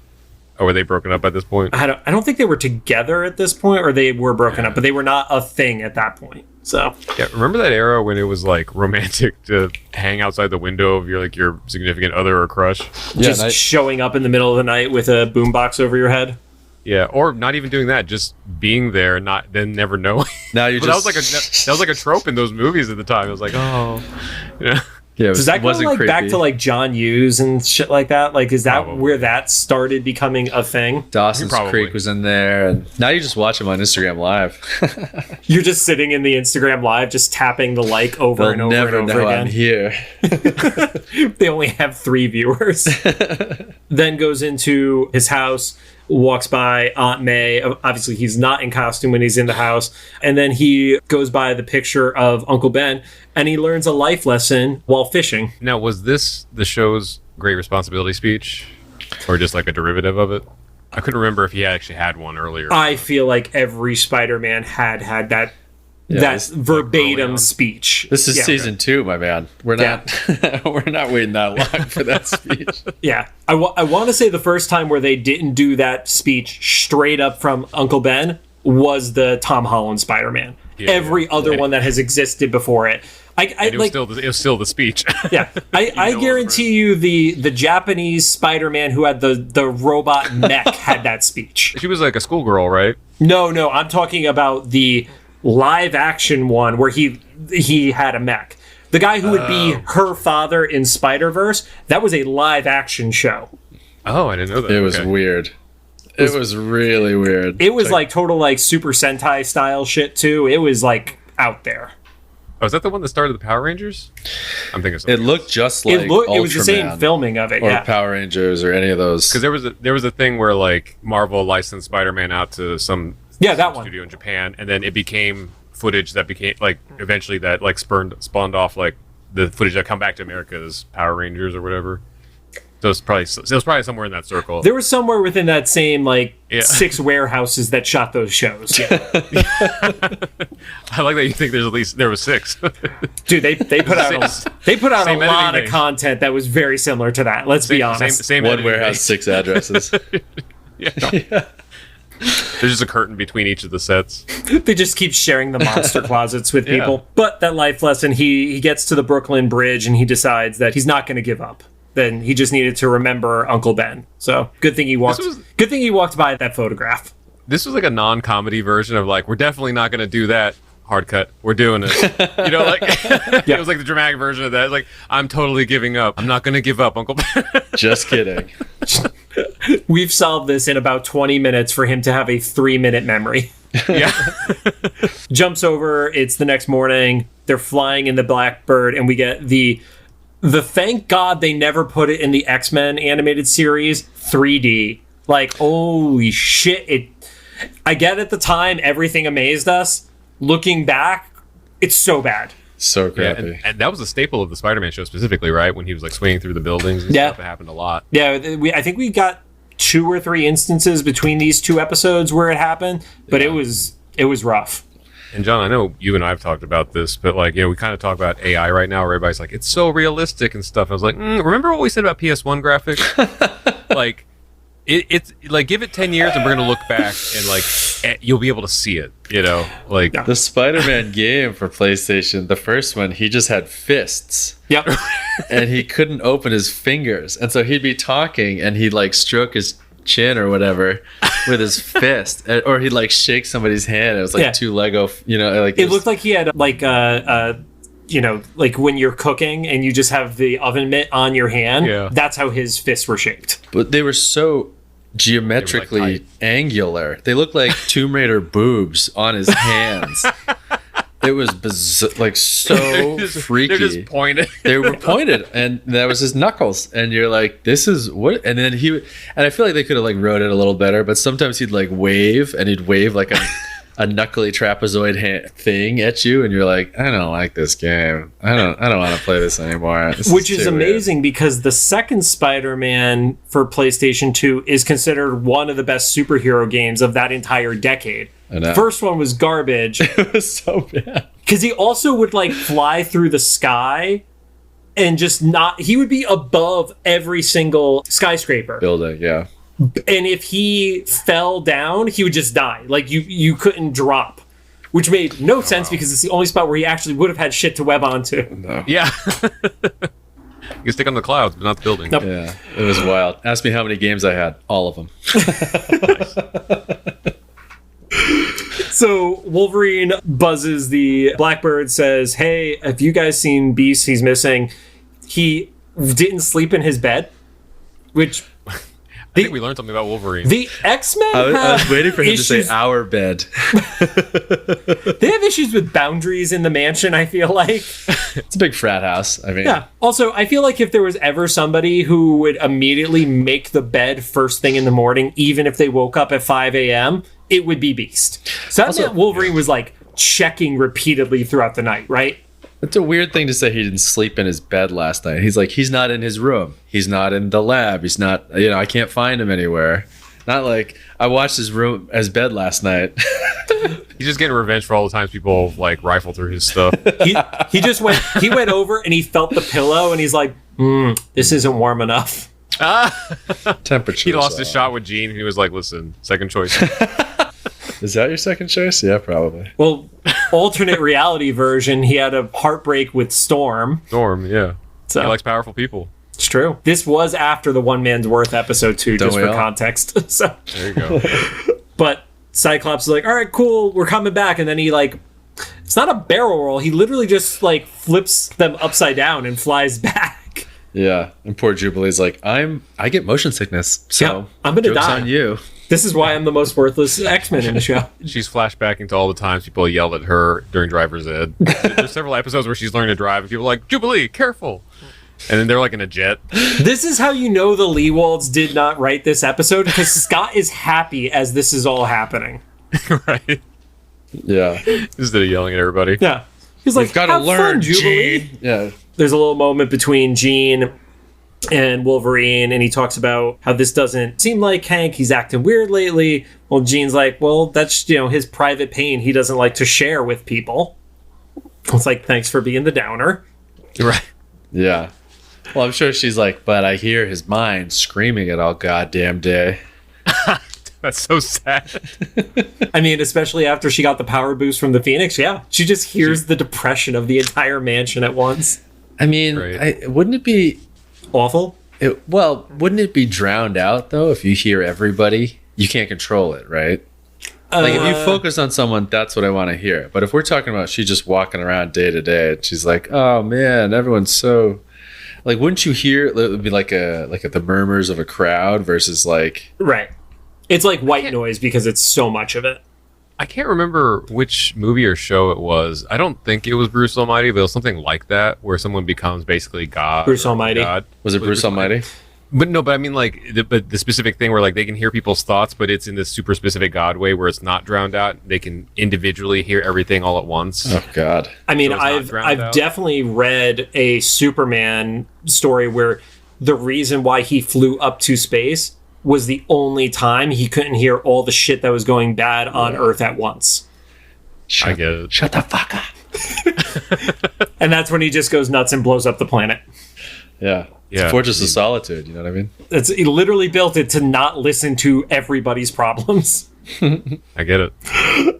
Or were they broken up at this point? I don't think they were together at this point, or they were broken up, but they were not a thing at that point. So yeah, remember that era when it was like romantic to hang outside the window of your significant other or crush? Just showing up in the middle of the night with a boombox over your head. Yeah, or not even doing that, just being there, then never knowing. Now you that was like a trope in those movies at the time. It was like, oh, Yeah, does that go like back to like John Hughes and shit like that? Like, is that where that started becoming a thing? Dawson's Creek was in there, and now you just watch him on Instagram Live. You're just sitting in the Instagram Live, just tapping the like over and over never and over know again. I'm here. They only have 3 viewers. Then goes into his house, walks by Aunt May. Obviously, he's not in costume when he's in the house. And then he goes by the picture of Uncle Ben, and he learns a life lesson while fishing. Now, was this the show's Great Responsibility speech? Or just like a derivative of it? I couldn't remember if he actually had one earlier. I feel like every Spider-Man had that verbatim speech. This is season 2, my man. We're not we're not waiting that long for that speech. Yeah. I want to say the first time where they didn't do that speech straight up from Uncle Ben was the Tom Holland Spider-Man. Yeah, every other one that has existed before it. It was still the speech. Yeah. I guarantee you the Japanese Spider-Man who had the robot mech had that speech. She was like a schoolgirl, right? No, I'm talking about the live action one where he had a mech. The guy who would be her father in Spider-Verse, that was a live action show. Oh, I didn't know that. It was weird. It was really weird. It was like total like Super Sentai style shit too. It was like out there. Oh, is that the one that started the Power Rangers? I'm thinking something. It looked just like It was the same Ultraman filming of it, or yeah. Power Rangers or any of those. Because there was a thing where like Marvel licensed Spider-Man out to some that one. studio in Japan, and then it became footage that became like eventually that like spawned off like the footage that come back to America as Power Rangers or whatever. So it was probably somewhere in that circle. There was somewhere within that same like Yeah. 6 warehouses that shot those shows. Yeah. I like that you think there was 6. Dude, they put out a Same lot editing of content that was very similar to that. Let's be honest. Same One editing warehouse, base. 6 addresses. Yeah, no. There's just a curtain between each of the sets. They just keep sharing the monster closets with Yeah. people. But that life lesson, he gets to the Brooklyn Bridge and he decides that he's not going to give up. Then he just needed to remember Uncle Ben. So good thing he walked by that photograph. This was like a non-comedy version of like, we're definitely not going to do that. Hard cut. We're doing it. You know, like it was like the dramatic version of that. Like, I'm totally giving up. I'm not going to give up, Uncle Ben. Just kidding. We've solved this in about 20 minutes for him to have a 3-minute memory. Yeah. Jumps over. It's the next morning. They're flying in the Blackbird, and we get the thank God they never put it in the X-Men animated series 3D. Like, holy shit. I get at the time everything amazed us. Looking back, it's so bad. So Yeah, crappy. and that was a staple of the Spider-Man show specifically, right? When he was like swinging through the buildings and Yeah. stuff. It happened a lot. Yeah, I think we got 2 or 3 instances between these 2 episodes where it happened, but it was rough. And John, I know you and I have talked about this, but like, you know, we kind of talk about AI right now where everybody's like, it's so realistic and stuff. I was like, remember what we said about PS1 graphics? Like, it's like, give it 10 years and we're going to look back and like, you'll be able to see it, you know? Like, The Spider-Man game for PlayStation, the first one, he just had fists. Yep. And he couldn't open his fingers. And so he'd be talking and he'd like stroke his chin or whatever with his fist. Or he'd like shake somebody's hand. It was like 2 Lego, you know, like It looked like he had like you know, like when you're cooking and you just have the oven mitt on your hand. Yeah. That's how his fists were shaped. But they were so geometrically tight. angular. They looked like Tomb Raider boobs on his hands. It was like so freaky. They're just pointed. They were pointed, and that was his knuckles. And you're like, this is what? And then and I feel like they could have like wrote it a little better, but sometimes he'd like wave, and he'd wave like a knuckly trapezoid thing at you, and you're like, I don't like this game. I don't want to play this anymore. Which is amazing because the second Spider-Man for PlayStation 2 is considered one of the best superhero games of that entire decade. I know. First one was garbage It was so bad. because he also would like fly through the sky and just he would be above every single skyscraper. Building, yeah. And if he fell down, he would just die. Like you couldn't drop, which made no sense because it's the only spot where he actually would have had shit to web onto. No. Yeah. You can stick on the clouds, but not the building. Nope. Yeah, it was wild. Ask me how many games I had. All of them. So Wolverine buzzes the Blackbird, says, "Hey, have you guys seen Beast? He's missing. He didn't sleep in his bed," which I think we learned something about Wolverine. the X-Men I was waiting for him to say issues. our bed. They have issues with boundaries in the mansion, I feel like. It's a big frat house. I mean, Yeah. Also, I feel like if there was ever somebody who would immediately make the bed first thing in the morning, even if they woke up at 5 a.m., it would be Beast. So that Also- meant Wolverine was like checking repeatedly throughout the night, right? it's a weird thing to say he didn't sleep in his bed last night. He's like, he's not in his room. He's not in the lab. He's not, I can't find him anywhere. Not like, I watched his bed last night. He's just getting revenge for all the times people like rifle through his stuff. He just went over and he felt the pillow and he's like, this isn't warm enough. Temperature. He lost his shot with Gene, and he was like, "Listen, second choice." Is that your second choice? Yeah, probably. Well, alternate reality version, he had a heartbreak with Storm. Storm, yeah. So He likes powerful people. it's true. This was after the One Man's Worth episode 2, Don't just we for all? context. So, There you go. but Cyclops is like, all right, cool, we're coming back. And then he like, it's not a barrel roll. He literally just like flips them upside down and flies back. Yeah, and poor Jubilee's like, I get motion sickness, so Yeah, I'm gonna joke's die. on you. This is why I'm the most worthless X-Men in the show. She's flashbacking to all the times people yelled at her during driver's ed. There's several episodes where she's learning to drive, and people are like, Jubilee, careful. And then they're like in a jet. This is how you know the Leewalds did not write this episode, because Scott is happy as this is all happening. Right? Yeah. Instead of yelling at everybody. Yeah. He's like, You've got to have learn, fun, Jubilee. Gene. Yeah. There's a little moment between Jean and Wolverine, and he talks about how this doesn't seem like Hank. He's acting weird lately. Well, Jean's like, well, that's, his private pain he doesn't like to share with people. It's like, thanks for being the downer. Right. Yeah. Well, I'm sure she's like, but I hear his mind screaming it all goddamn day. That's so sad. I mean, especially after she got the power boost from the Phoenix. Yeah. She just hears the depression of the entire mansion at once. I mean, Right. wouldn't it be... Awful. Wouldn't it be drowned out, though, if you hear everybody? You can't control it, right? Like, if you focus on someone, that's what I want to hear. But if we're talking about she just walking around day to day, and she's like, oh, man, everyone's so... Like, wouldn't you hear... It would be like the murmurs of a crowd versus, like... Right. It's like white noise because it's so much of it. I can't remember which movie or show it was. I don't think it was Bruce Almighty, but it was something like that, where someone becomes basically God. Bruce Almighty. God. Was it Bruce Almighty? But no, but I mean, like, the specific thing where, like, they can hear people's thoughts, but it's in this super specific God way where it's not drowned out. They can individually hear everything all at once. Oh, God. I mean, So it's not drowned I've out? definitely read a Superman story where the reason why he flew up to space was the only time he couldn't hear all the shit that was going bad on Earth at once. I get it. Shut the fuck up. And that's when he just goes nuts and blows up the planet. Yeah. Yeah. It's Fortress of Solitude, you know what I mean? He literally built it to not listen to everybody's problems. I get it.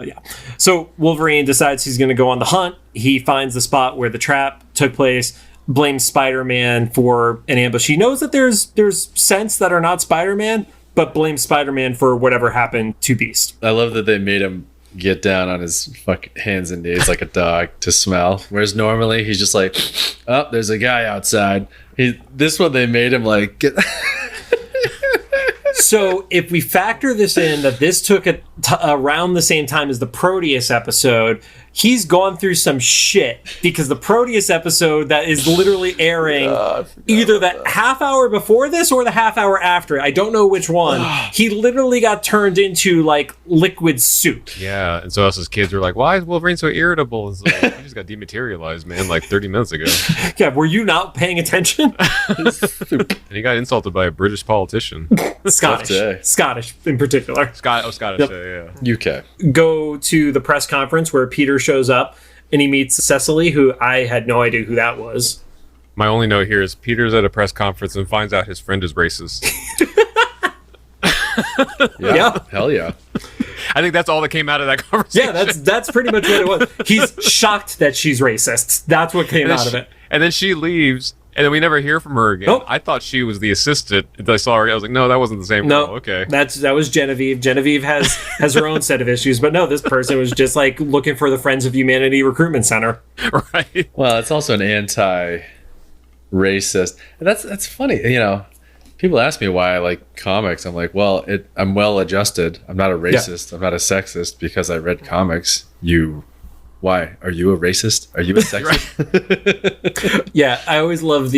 Yeah. So Wolverine decides he's going to go on the hunt. He finds the spot where the trap took place, blames Spider-Man for an ambush. He knows that there's scents that are not Spider-Man, but blames Spider-Man for whatever happened to Beast. I love that they made him get down on his fucking hands and knees like a dog to smell. Whereas normally he's just like, oh, there's a guy outside. This one they made him like get. So if we factor this in, that this took around the same time as the Proteus episode, he's gone through some shit, because the Proteus episode that is literally airing either the half hour before this or the half hour after, I don't know which one, he literally got turned into like liquid soup. Yeah, and so us as kids were like, why is Wolverine so irritable? It's like, he just got dematerialized, man, like 30 minutes ago. Yeah, were you not paying attention? And he got insulted by a British politician. Scottish in particular. Scottish, Yep. yeah. UK. Go to the press conference where Peter shows up and he meets Cecily, who I had no idea who that was. My only note here is Peter's at a press conference and finds out his friend is racist. Yeah. Hell yeah. I think that's all that came out of that conversation. Yeah, that's pretty much what it was. He's shocked that she's racist. That's what came out of it. And then she leaves, and then we never hear from her again. Nope. I thought she was the assistant. I saw her. I was like, no, that wasn't the same No, girl. Okay. that was Genevieve. Genevieve has her own set of issues, but no, this person was just like looking for the Friends of Humanity recruitment center. Right. Well, it's also an anti-racist. And that's funny. You know, people ask me why I like comics. I'm like, well, I'm well adjusted. I'm not a racist. I'm not a sexist because I read comics. Why? Are you a racist? Are you a sexist? Yeah, I always love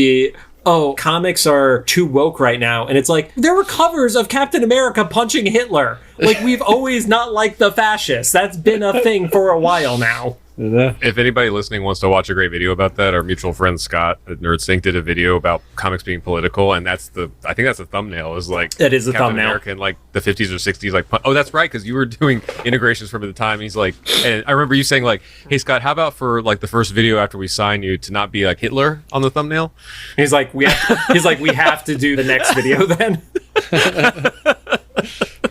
comics are too woke right now. And it's like, there were covers of Captain America punching Hitler. Like, we've always not liked the fascists. That's been a thing for a while now. If anybody listening wants to watch a great video about that, our mutual friend Scott at NerdSync did a video about comics being political, and I think that's the thumbnail. Is like That is the Captain thumbnail. America in like the 50s or 60s. Like, oh, that's right, because you were doing integrations from the time. He's like, and I remember you saying like, hey Scott, how about for like the first video after we sign you to not be like Hitler on the thumbnail? He's like, we have to do the next video then.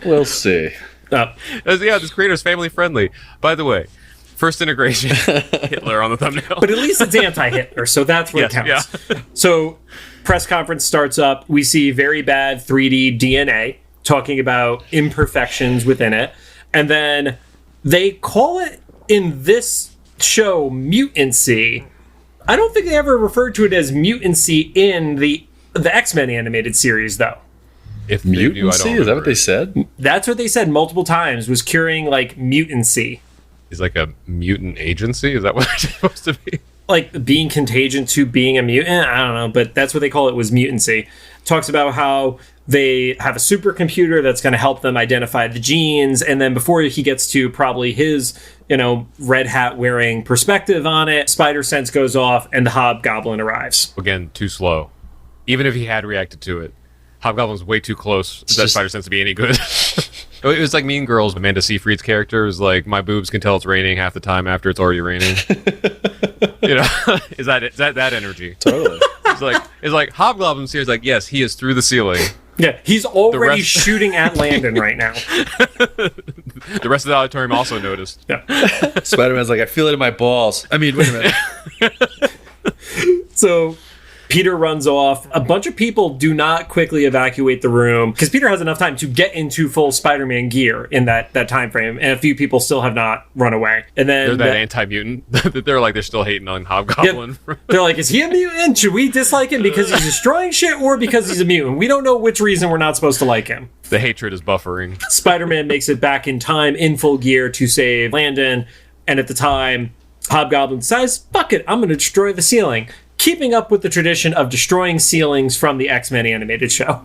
We'll see. Yeah, this creator's family friendly. By the way, first integration, Hitler on the thumbnail. But at least it's anti-Hitler, so that's what counts. Yeah. So, press conference starts up. We see very bad 3D DNA talking about imperfections within it. And then they call it, in this show, mutancy. I don't think they ever referred to it as mutancy in the X-Men animated series, though. if they do, I don't Mutancy? Is that remember. what they said? That's what they said multiple times, was curing like mutancy. Is like a mutant agency? Is that what it's supposed to be? Like being contagion to being a mutant. I don't know, but that's what they call it, was mutancy. Talks about how they have a supercomputer that's going to help them identify the genes, and then before he gets to probably his, red hat wearing perspective on it, spider sense goes off and the Hobgoblin arrives. Again, too slow. Even if he had reacted to it, Hobgoblin's way too close for that spider sense to be any good. It was like Mean Girls. Amanda Seyfried's character was like, my boobs can tell it's raining half the time after it's already raining. Is that energy? Totally. It's like Hobgoblin's here. It's like, yes, he is through the ceiling. Yeah, he's already shooting at Landon right now. The rest of the auditorium also noticed. Yeah. Spider-Man's like, I feel it in my balls. I mean, wait a minute. So Peter runs off. A bunch of people do not quickly evacuate the room because Peter has enough time to get into full Spider-Man gear in that time frame, and a few people still have not run away. And then they're that anti-mutant. They're still hating on Hobgoblin. Yep. They're like, is he a mutant? Should we dislike him because he's destroying shit or because he's a mutant? We don't know which reason we're not supposed to like him. The hatred is buffering. Spider-Man makes it back in time in full gear to save Landon, and at the time, Hobgoblin says, fuck it, I'm going to destroy the ceiling. Keeping up with the tradition of destroying ceilings from the X-Men animated show.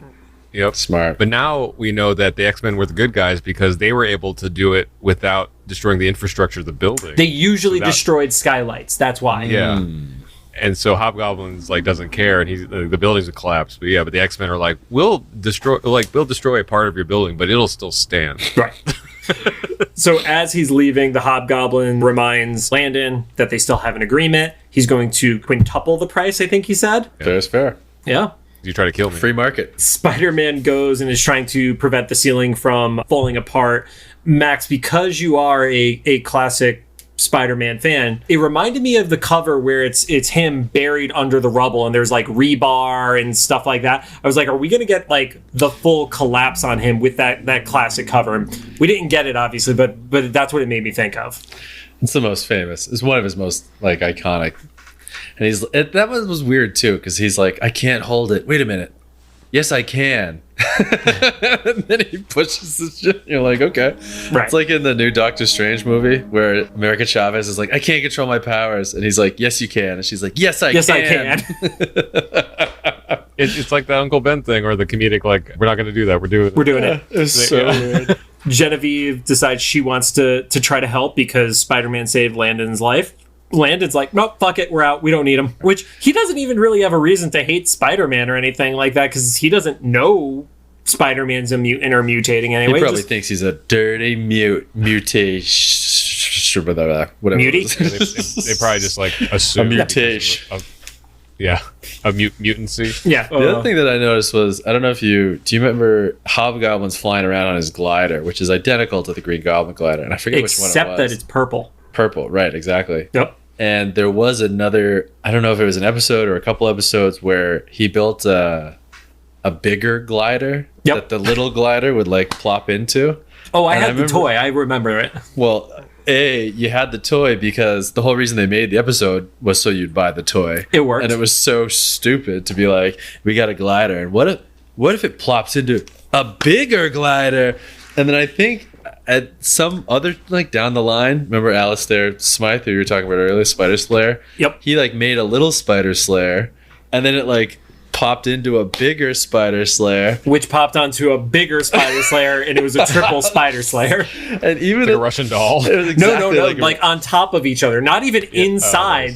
Yep. Smart. But now we know that the X-Men were the good guys because they were able to do it without destroying the infrastructure of the building. They usually destroyed skylights. That's why. Yeah. And so Hobgoblin's doesn't care, and the buildings would collapse. But the X-Men are like, we'll destroy a part of your building, but it'll still stand. Right. So as he's leaving, the Hobgoblin reminds Landon that they still have an agreement. He's going to quintuple the price, I think he said. Fair is fair. Yeah. You try to kill me. Free market. Spider-Man goes and is trying to prevent the ceiling from falling apart. Max, because you are a classic Spider-Man fan, it reminded me of the cover where it's him buried under the rubble and there's rebar and stuff like that. I was like, are we gonna get the full collapse on him with that classic cover? And we didn't get it, obviously, but that's what it made me think of. It's the most famous. It's one of his most iconic. And that one was weird too, because he's like, I can't hold it. Wait a minute. Yes, I can. And then he pushes the shit. You're like, okay. Right. It's like in the new Doctor Strange movie where America Chavez is like, I can't control my powers. And he's like, yes, you can. And she's like, yes, I can. It's like the Uncle Ben thing or the comedic, we're not going to do that. We're doing it. It's so weird. Genevieve decides she wants to try to help because Spider-Man saved Landon's life. Landon's like, nope, fuck it, we're out, we don't need him. Which, he doesn't even really have a reason to hate Spider-Man or anything like that, because he doesn't know Spider-Man's a mutant or mutating anyway. He probably thinks he's a dirty mutation. Whatever. Mutie? They probably just assume a mutation. A mutancy. Yeah. The other thing that I noticed was, I don't know if do you remember Hobgoblin's flying around on his glider, which is identical to the Green Goblin glider, and I forget which one it was. Except that it's purple. Purple, right, exactly. Yep. And there was another, I don't know if it was an episode or a couple episodes where he built a bigger glider that the little glider would plop into. Oh, I had the toy. I remember it. Well, you had the toy because the whole reason they made the episode was so you'd buy the toy. It worked. And it was so stupid to be like, we got a glider. And what if it plops into a bigger glider? And then I think at some other, down the line, remember Alistair Smythe, who you were talking about earlier, Spider Slayer? Yep. He made a little Spider Slayer, and then it popped into a bigger Spider Slayer, which popped onto a bigger Spider Slayer, and it was a triple Spider Slayer. And even a Russian doll. No, on top of each other, not even inside,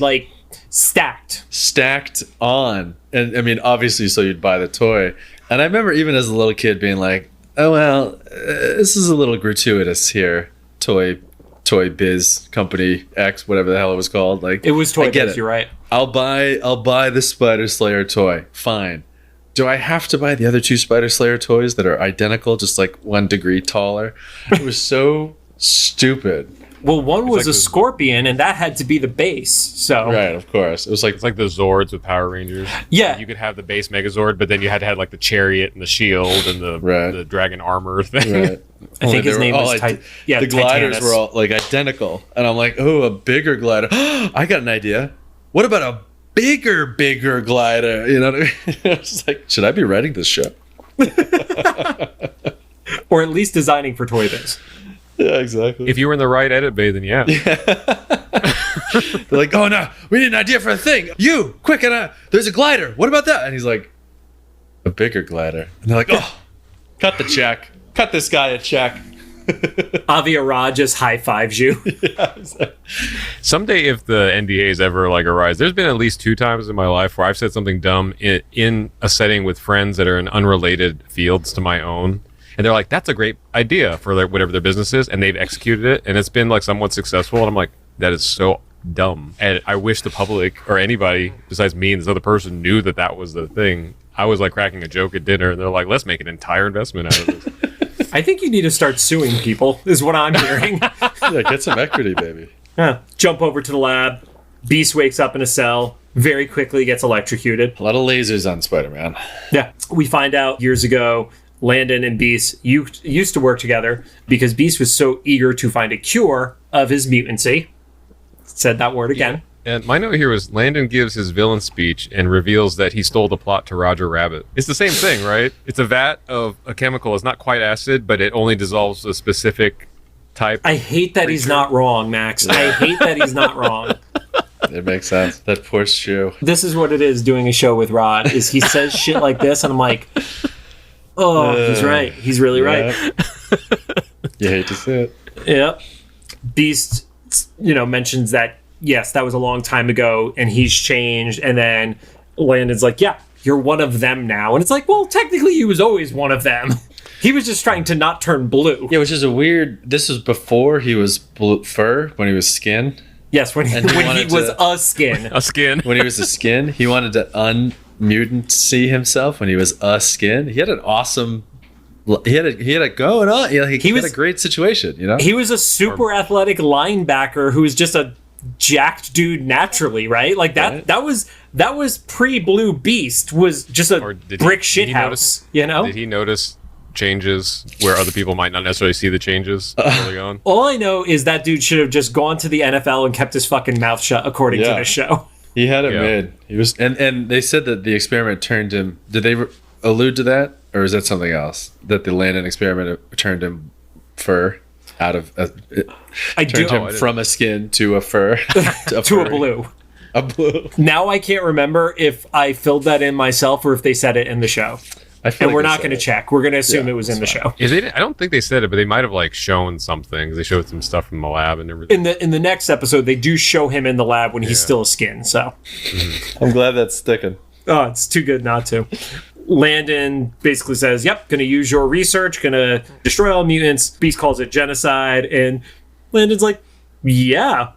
stacked on. And I mean, obviously, so you'd buy the toy. And I remember even as a little kid being like, oh well, this is a little gratuitous here, toy biz company X, whatever the hell it was called. It was Toy Biz, you're right. I'll buy the Spider Slayer toy. Fine. Do I have to buy the other two Spider Slayer toys that are identical, just 1 degree taller? It was so stupid. Well, one was a scorpion, and that had to be the base. So right, of course, it was it's like the Zords with Power Rangers. Yeah, you could have the base Megazord, but then you had to have the chariot and the shield and the dragon armor thing. Right. I think his name was the gliders were all identical, and I'm like, oh, a bigger glider. I got an idea. What about a bigger glider? You know what I mean? I was like, should I be writing this show? Or at least designing for Toy Biz. Yeah, exactly. If you were in the right edit bay, then yeah. They're like, oh no, we need an idea for a thing. You, quick, there's a glider. What about that? And he's like, a bigger glider. And they're like, oh, cut the check. Cut this guy a check. Avia Ra just high fives you. Yeah, exactly. Someday, if the NDAs ever like arise, there's been at least 2 times in my life where I've said something dumb in a setting with friends that are in unrelated fields to my own. And they're like, that's a great idea for whatever their business is. And they've executed it. And it's been like somewhat successful. And I'm like, that is so dumb. And I wish the public or anybody besides me and this other person knew that that was the thing. I was like cracking a joke at dinner. And they're like, let's make an entire investment out of this. I think you need to start suing people, is what I'm hearing. Yeah, get some equity, baby. Jump over to the lab. Beast wakes up in a cell. Very quickly gets electrocuted. A lot of lasers on Spider-Man. Yeah. We find out years ago, Landon and Beast used to work together because Beast was so eager to find a cure of his mutancy. Said that word again. Yeah. And my note here was Landon gives his villain speech and reveals that he stole the plot to Roger Rabbit. It's the same thing, right? It's a vat of a chemical. It's not quite acid, but it only dissolves a specific type. I hate that he's not wrong, Max. I hate that he's not wrong. It makes sense. That poor shoe. This is what it is doing a show with Rod, is he says shit like this, and I'm like, oh, he's right. He's really right. You hate to see it. Yep. Beast, mentions that, yes, that was a long time ago, and he's changed, and then Landon's like, yeah, you're one of them now. And it's like, well, technically he was always one of them. He was just trying to not turn blue. Yeah, which is this was before he was blue fur, when he was skin. Yes, when he was a skin. A skin. When he was a skin, he wanted to unmutancy himself when he was a skin. He had an awesome... He had it going on. He had a great situation, He was a super athletic linebacker who was just a jacked dude naturally, right? Like that. Right. That was pre-Blue Beast. Was just a brick shithouse. Did he notice changes where other people might not necessarily see the changes early on? All I know is that dude should have just gone to the NFL and kept his fucking mouth shut, according to this show. He had it made. He was, and they said that the experiment turned him. Did they allude to that, or is that something else? That the Landon experiment turned him fur out of from a skin to a fur to a blue. A blue. Now I can't remember if I filled that in myself or if they said it in the show. And we're not going to check. We're going to assume it was in the show. I don't think they said it, but they might have shown something. They showed some stuff from the lab and everything. In the next episode, they do show him in the lab when he's still a skin. So I'm glad that's sticking. Oh, it's too good not to. Landon basically says, "Yep, going to use your research, going to destroy all mutants." Beast calls it genocide, and Landon's like, "Yeah."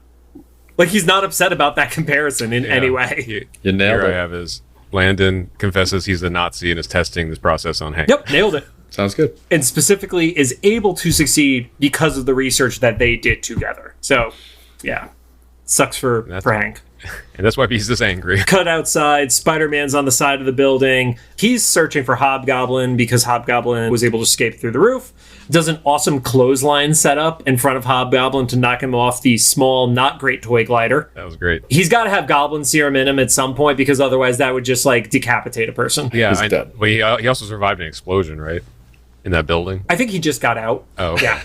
Like, he's not upset about that comparison in any way. You nailed it. Here I have is Landon confesses he's a Nazi and is testing this process on Hank. Yep, nailed it. Sounds good. And specifically is able to succeed because of the research that they did together. So, yeah. Sucks for Hank. And that's why he's this angry. Cut outside. Spider-Man's on the side of the building. He's searching for Hobgoblin because Hobgoblin was able to escape through the roof. Does an awesome clothesline setup in front of Hobgoblin to knock him off the small, not great toy glider. That was great. He's got to have Goblin serum in him at some point because otherwise that would just decapitate a person. Yeah, but he also survived an explosion, right? In that building. I think he just got out. Oh, yeah.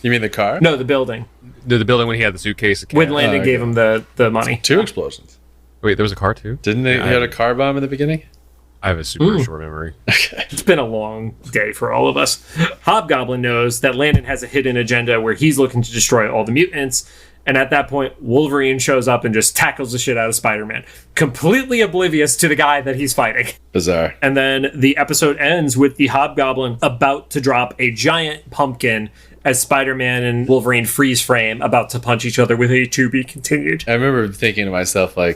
You mean the car? No, the building. The building when he had the suitcase. When Landon gave him the money. 2 explosions. Wait, there was a car too? Didn't he had a car bomb in the beginning? I have a super short memory. Okay. It's been a long day for all of us. Hobgoblin knows that Landon has a hidden agenda where he's looking to destroy all the mutants. And at that point, Wolverine shows up and just tackles the shit out of Spider-Man, completely oblivious to the guy that he's fighting. Bizarre. And then the episode ends with the Hobgoblin about to drop a giant pumpkin as Spider-Man and Wolverine freeze frame, about to punch each other with a to be continued. I remember thinking to myself, I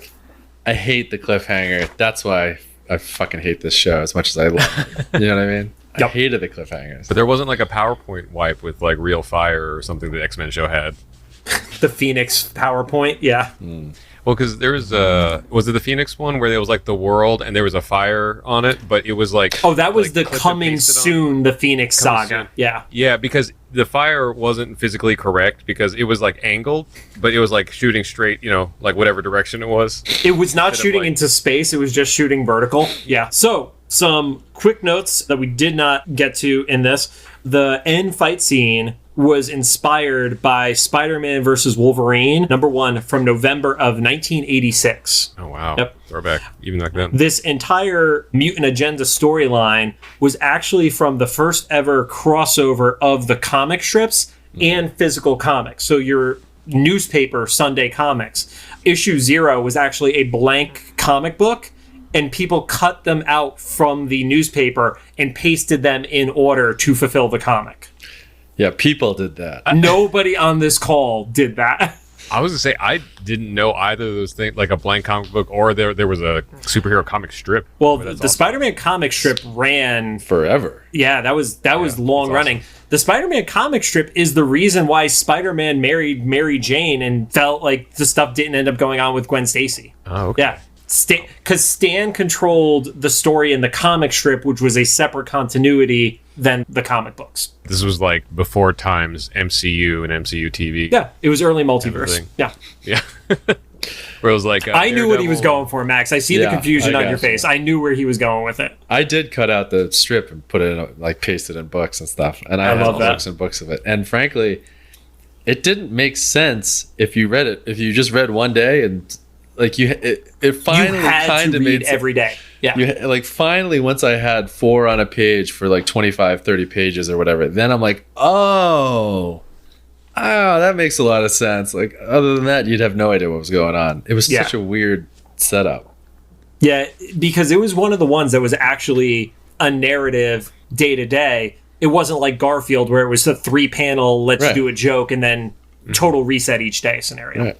hate the cliffhanger. That's why I fucking hate this show as much as I love it. You know what I mean? I hated the cliffhangers. But there wasn't a PowerPoint wipe with real fire or something the X-Men show had. The Phoenix PowerPoint, yeah. Well, because there was it the Phoenix one where there was the world and there was a fire on it, but it was that was the coming soon, the Phoenix saga. Soon. Yeah, because the fire wasn't physically correct because it was angled, but it was shooting straight, whatever direction it was. It was not shooting into space, it was just shooting vertical. Yeah. So Some quick notes that we did not get to in this. The end fight scene was inspired by Spider-Man vs. Wolverine, #1, from November of 1986. Oh, wow. Yep. Throwback, even like that. This entire Mutant Agenda storyline was actually from the first ever crossover of the comic strips and physical comics. So your newspaper, Sunday Comics. Issue 0 was actually a blank comic book, and people cut them out from the newspaper and pasted them in order to fulfill the comic. Yeah, people did that. Nobody on this call did that. I was going to say, I didn't know either of those things, like a blank comic book or there was a superhero comic strip. Well, the awesome. Spider-Man comic strip ran forever. Yeah, that was long running. Awesome. The Spider-Man comic strip is the reason why Spider-Man married Mary Jane and felt like the stuff didn't end up going on with Gwen Stacy. Oh, okay. Yeah. Because Stan controlled the story in the comic strip, which was a separate continuity than the comic books. This was like before times MCU and MCU TV. Yeah, it was early multiverse. Yeah. Where it was like I knew what he was going for, Max. I see the confusion on your face. I knew where he was going with it. I did cut out the strip and put it in, like, paste it in books and stuff. And I had books and books of it. And frankly, it didn't make sense if you read it. If you just read one day and like it finally kind of made sense every day. Yeah. Like finally, once I had 4 on a page for like 25, 30 pages or whatever, then I'm like, oh, that makes a lot of sense. Like, other than that, you'd have no idea what was going on. It was such a weird setup. Yeah, because it was one of the ones that was actually a narrative day to day. It wasn't like Garfield where it was a 3-panel, let's do a joke and then total reset each day scenario. Right.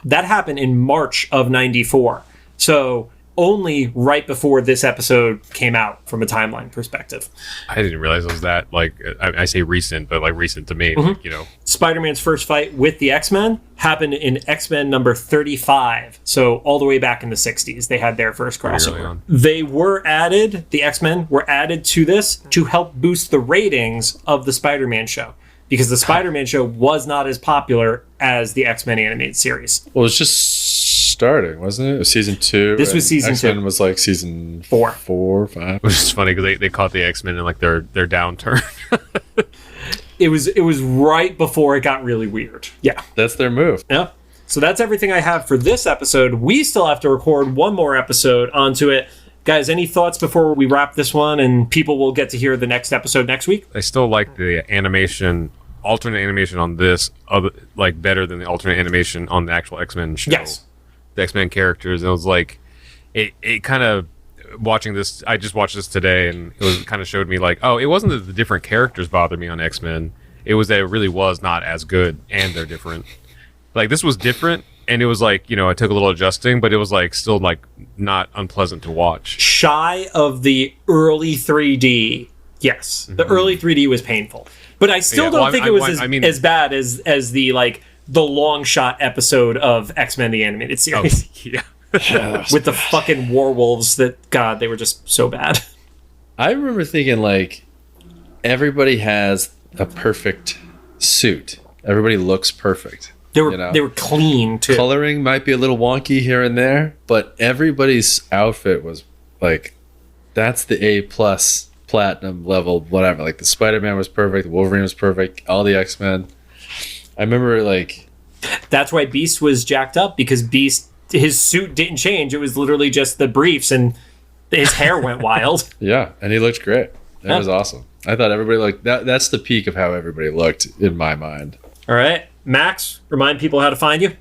That happened in March of 94. So only right before this episode came out from a timeline perspective. I didn't realize it was that, like, I say recent, but like recent to me, like, you know. Spider-Man's first fight with the X-Men happened in X-Men number 35. So all the way back in the 60s, they had their first crossover. They were added, the X-Men were added to this to help boost the ratings of the Spider-Man show. Because the Spider-Man show was not as popular as the X-Men animated series. Well, it was just starting, wasn't it? It was season 2. This was season X-Men 2. was like season 4, 5. Which is funny because they caught the X-Men in like their downturn. It was right before it got really weird. Yeah. That's their move. Yeah. So that's everything I have for this episode. We still have to record one more episode onto it. Guys, any thoughts before we wrap this one and people will get to hear the next episode next week? I still like the alternate animation on this, like better than the alternate animation on the actual X-Men show. Yes. The X-Men characters. And it was like, it kind of, watching this, I just watched this today and it kind of showed me like, oh, it wasn't that the different characters bothered me on X-Men. It was that it really was not as good and they're different. Like, this was different. And it was like, you know, it took a little adjusting, but it was like still like not unpleasant to watch. Shy of the early 3D, yes. The early 3D was painful. But I still don't think it was as bad as the like the long shot episode of X-Men the Animated Series. With the fucking werewolves that, God, they were just so bad. I remember thinking like everybody has a perfect suit. Everybody looks perfect. They were clean too. Coloring might be a little wonky here and there, but everybody's outfit was like, that's the A+ platinum level, whatever. Like the Spider-Man was perfect, the Wolverine was perfect, all the X-Men. I remember like, that's why Beast was jacked up, because Beast, his suit didn't change. It was literally just the briefs and his hair went wild. Yeah, and he looked great. That was awesome. I thought everybody looked, that's the peak of how everybody looked in my mind. All right. Max, remind people how to find you.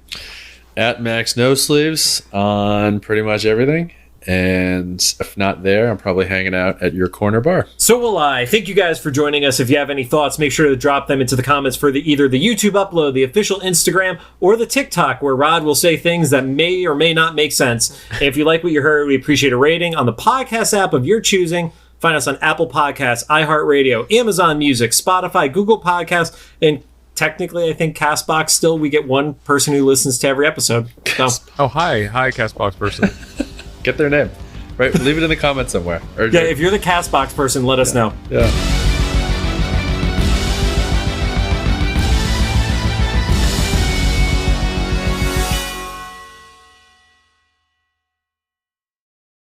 At Max NoSleeves on pretty much everything. And if not there, I'm probably hanging out at your corner bar. So will I. Thank you guys for joining us. If you have any thoughts, make sure to drop them into the comments for either the YouTube upload, the official Instagram, or the TikTok, where Rod will say things that may or may not make sense. If you like what you heard, we appreciate a rating on the podcast app of your choosing. Find us on Apple Podcasts, iHeartRadio, Amazon Music, Spotify, Google Podcasts, and technically, I think CastBox still, we get one person who listens to every episode. So. Oh, hi, CastBox person. Get their name. Right, leave it in the comments somewhere. If you're the CastBox person, let us know. Yeah.